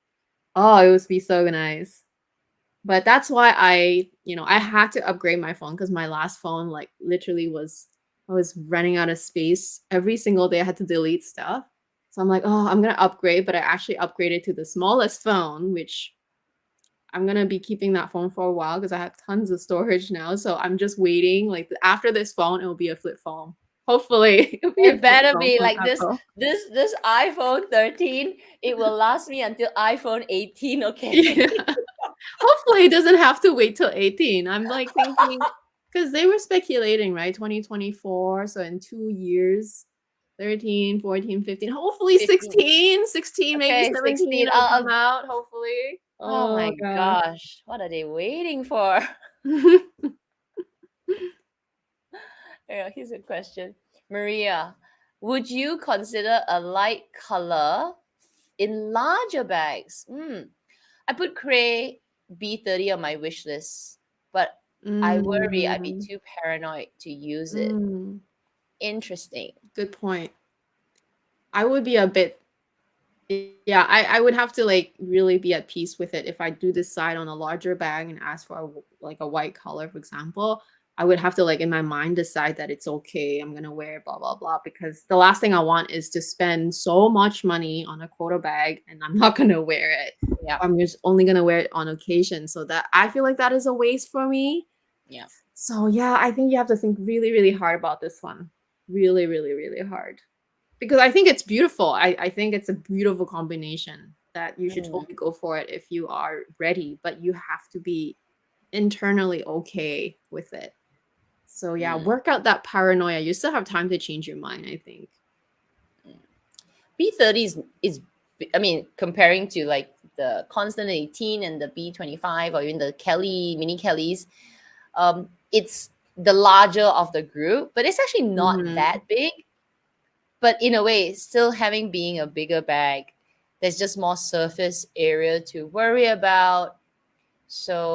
oh, it would be so nice. But that's why I had to upgrade my phone because my last phone like literally I was running out of space every single day. I had to delete stuff. So I'm like, oh, I'm gonna upgrade, but I actually upgraded to the smallest phone, which I'm gonna be keeping that phone for a while because I have tons of storage now. So I'm just waiting. Like after this phone, it will be a flip phone. Hopefully, it'll be a It flip better phone be from like this. Apple. This iPhone 13. It will last me until iPhone 18. Okay. Yeah. Hopefully, it doesn't have to wait till 18. I'm like thinking because they were speculating, right? 2024. So in 2 years, 13, 14, 15, hopefully 15. 16, 16, maybe Okay, 16. 17 will come out. Hopefully. Oh Oh my gosh. gosh. What are they waiting for? Yeah, here's a question. Maria, would you consider a light color in larger bags? I put Cray B30 on my wish list, but I worry I'd be Mm, too paranoid to use it. mm, Interesting. good point. I would be a bit, yeah, I would have to like really be at peace with it if I do decide on a larger bag and ask for like a white color, for example. I would have to like in my mind decide that it's okay. I'm gonna wear it, blah blah blah. Because the last thing I want is to spend so much money on a quota bag and I'm not gonna wear it. Yeah. I'm just only gonna wear it on occasion. So that I feel like that is a waste for me. Yeah. So yeah, I think you have to think really, really hard about this one. Really, really, really hard. Because I think it's beautiful. I think it's a beautiful combination that you should Mm, totally go for it if you are ready, but you have to be internally okay with it. So yeah, mm, work out that paranoia. You still have time to change your mind, I think. mm. B30 is I mean, comparing to like the Constant 18 and the B25 or even the Kelly mini Kellys, it's the larger of the group, but it's actually not Mm-hmm. that big. But in a way, still having being a bigger bag, there's just more surface area to worry about.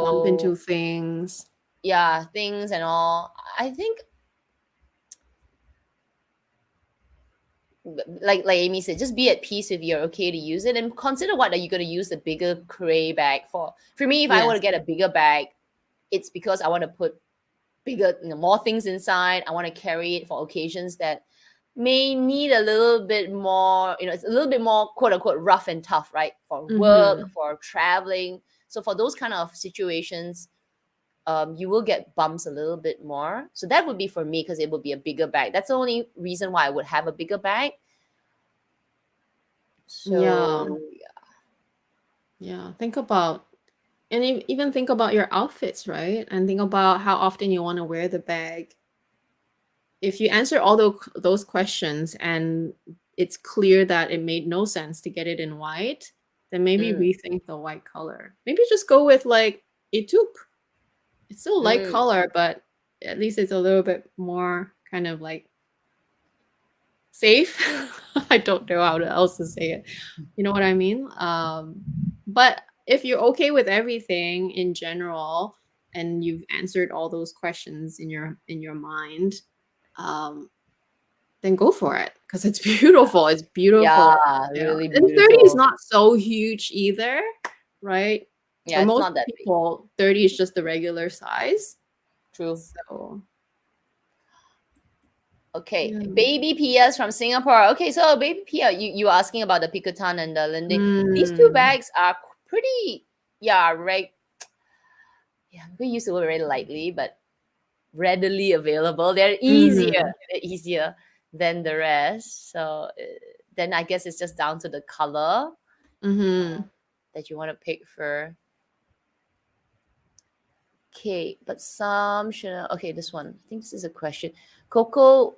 Bump So into things. yeah, things and all. I think like Amy said, just be at peace if you're okay to use it and consider what are you going to use the bigger Cray bag for. For me, if I want to Yes. get a bigger bag, it's because I want to put bigger, more things inside. I want to carry it for occasions that may need a little bit more, it's a little bit more quote unquote rough and tough, right? For work, Mm-hmm. for traveling. So for those kind of situations, you will get bumps a little bit more. So that would be for me because it would be a bigger bag. That's the only reason why I would have a bigger bag. Yeah. So Yeah. Think about and even think about your outfits, right? And think about how often you want to wear the bag. If you answer all those questions and it's clear that it made no sense to get it in white, then maybe mm, rethink the white color. Maybe just go with like a taupe. It's still light mm, color, but at least it's a little bit more kind of like safe. I don't know how else to say it. You know what I mean? But if you're okay with everything in general and you've answered all those questions in your mind, um, then go for it because it's beautiful. It's yeah, beautiful. Yeah. really And 30 is beautiful. not so huge either, right? Yeah, For it's most not that big. people, 30 is just the regular size. True. So, Okay, yeah. baby Pia's from Singapore. Okay, so baby Pia, you were asking about the Picotan and the Linde. These two Mm. bags are pretty, yeah, right. Yeah, we use the word very lightly, but readily available. Mhm. They're easier than the rest. So then I guess it's just down to the color Mhm. that you want to pick for. Okay, but some Chanel. Okay, this one. I think this is a question. Coco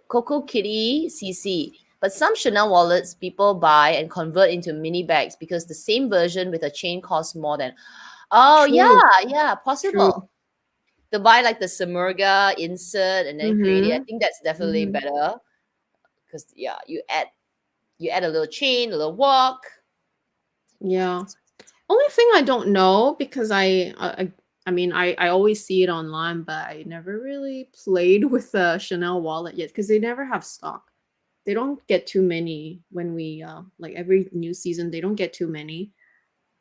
Kitty CC. But some Chanel wallets people buy and convert into mini bags because the same version with a chain costs more than. Oh True. yeah, True. possible. To buy like the Samurga insert and then create it. I Mhm. think that's definitely Mhm. better because yeah, you add a little chain, a little walk. Yeah. Only thing I don't know because I mean I always see it online, but I never really played with the Chanel wallet yet because they never have stock. They don't get too many when we like every new season they don't get too many.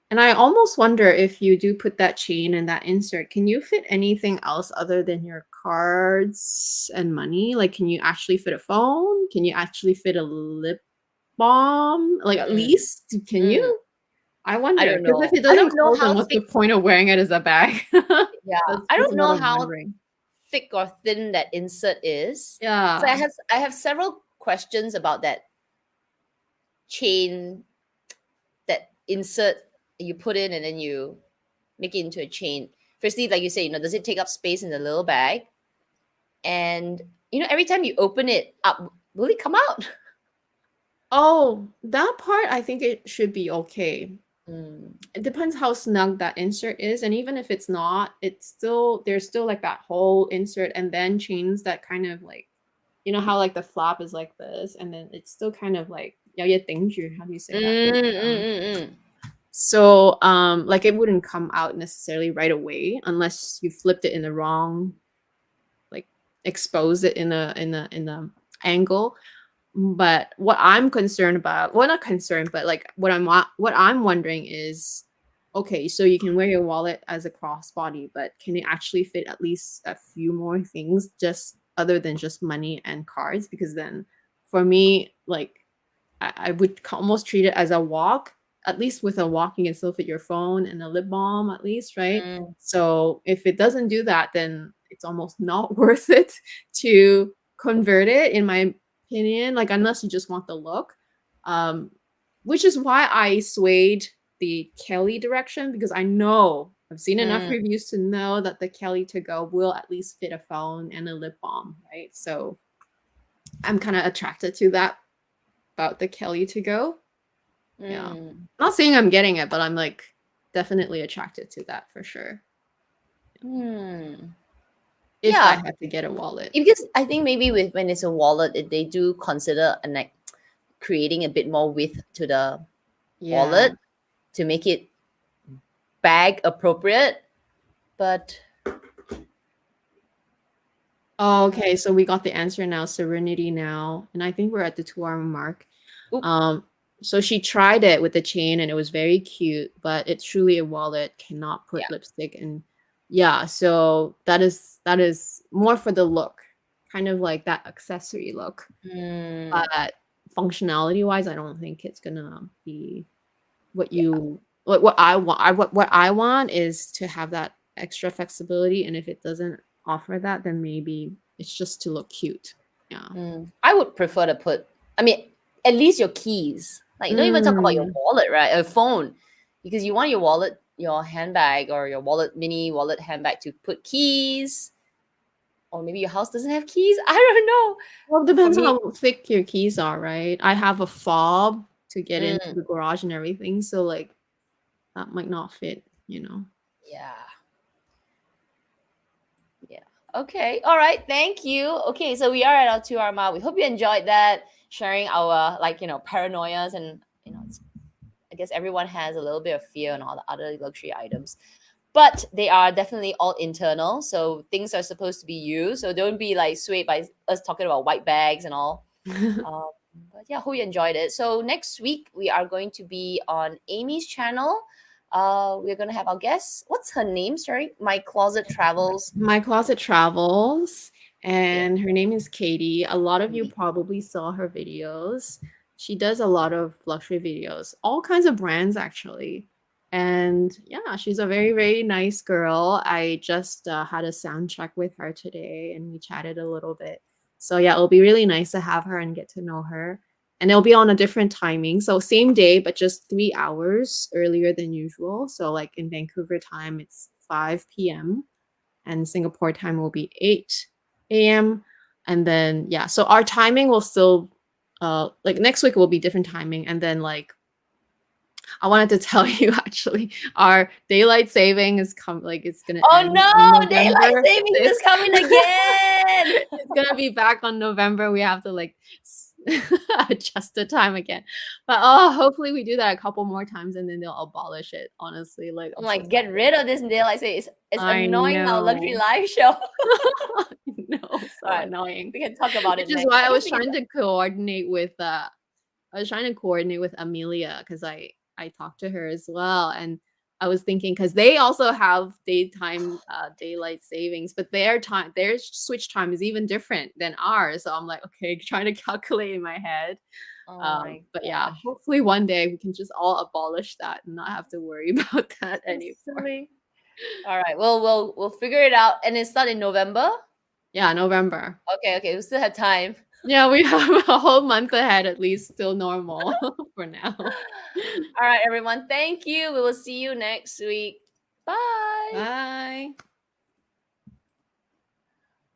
And I almost wonder if you do put that chain and that insert, can you fit anything else other than your cards and money? Like, can you actually fit a phone? Can you actually fit a lip balm? Like, at Mm, least, can mm. you? I I wonder don't because if know. it I doesn't don't know close, then how what's thick. the point of wearing it as a bag? Yeah, I That's don't what know I'm how wondering. thick or thin that insert is. So Yeah. I have several questions about that chain, that insert you put in and then you make it into a chain. Firstly, like you say, does it take up space in the little bag? And every time you open it up, will it come out? Oh, that part I think it should be okay. Mm, It depends how snug that insert is, and even if it's not, it's still there's still like that whole insert and then chains that kind of like how like the flap is like this, and then it's still kind of like how do you say that? mm, mm, mm, mm. So like it wouldn't come out necessarily right away unless you flipped it in the wrong, like expose it in the angle. But what I'm concerned about, well, not concerned, but like what I'm wondering is, okay, so you can wear your wallet as a crossbody, but can it actually fit at least a few more things just other than just money and cards? Because then for me, like I would almost treat it as a walk. At least with a walk, you can still fit your phone and a lip balm, at least, right? Mm, So if it doesn't do that, then it's almost not worth it to convert it, in my opinion. Like unless you just want the look, um, which is why I swayed the Kelly direction because I know I've seen enough mm, reviews to know that the Kelly to go will at least fit a phone and a lip balm, right? So I'm kind of attracted to that about the Kelly to go. Yeah. mm, Not saying I'm getting it, but I'm like definitely attracted to that for sure. mm. If I Yeah, had to get a wallet. because I think maybe when it's a wallet, they do consider like creating a bit more width to the Yeah. wallet to make it bag appropriate. But Oh, okay, so we got the answer now, Serenity now, and I think we're at the 2 hour mark. oop, Um, so she tried it with the chain and it was very cute, but it's truly a wallet, cannot put yeah. lipstick and yeah, so that is more for the look, kind of like that accessory look. Mm, But functionality wise, I don't think it's gonna be what yeah. you what I want. What I want is to have that extra flexibility, and if it doesn't offer that, then maybe it's just to look cute. Yeah. I would prefer to put, I mean, at least your keys. Like, don't even talk about your Mm. wallet, right? A phone. Because you want your wallet, your handbag, or your wallet, mini wallet handbag to put keys. Or maybe your house doesn't have keys. I don't know. Well, it For depends me, how thick your keys are, right? I have a fob to get into mm, the garage and everything, so like that might not fit. yeah. Yeah. Okay. All right. Thank you. Okay. So we are at our 2 hour mark. We hope you enjoyed that, sharing our, paranoias, and, I guess everyone has a little bit of fear on all the other luxury items, but they are definitely all internal. So things are supposed to be used. So don't be like swayed by us talking about white bags and all. Um, but yeah, hope you enjoyed it. So next week we are going to be on Amy's channel. We're gonna have our guest. What's her name? Sorry, My Closet Travels. My Closet Travels, Yeah, and her name is Katie. A lot of you Katie. probably saw her videos. She does a lot of luxury videos, all kinds of brands actually. And yeah, she's a very, very nice girl. I just had a sound check with her today and we chatted a little bit. So yeah, it'll be really nice to have her and get to know her. And it'll be on a different timing. So same day, but just 3 hours earlier than usual. So like in Vancouver time, it's 5 p.m. and Singapore time will be 8 a.m. And then yeah, so our timing will still like next week will be different timing. And then like I wanted to tell you actually our daylight saving is like it's gonna Oh end on no, daylight November savings is 6th. coming again. It's gonna be back on November. We have to like adjust the time again. But oh, hopefully we do that a couple more times and then they'll abolish it. Honestly, like I'm I'm so like, get tired. rid of this daylight savings. It's I annoying our luxury know. live show. No, All so right, annoying. we can talk about it Which is next. why I I guess was we can. trying to coordinate with Amelia because I talked to her as well, and I was thinking because they also have daytime daylight savings, but their switch time is even different than ours. So I'm like, okay, trying to calculate in my head. Oh my But yeah, gosh. hopefully one day we can just all abolish that and not have to worry about that So anymore. silly. All right. Well, we'll figure it out, and it's not in November. Yeah, November. Okay. Okay. We still have time. Yeah, we have a whole month ahead at least, still normal for now. All right, everyone. Thank you. We will see you next week. Bye. Bye.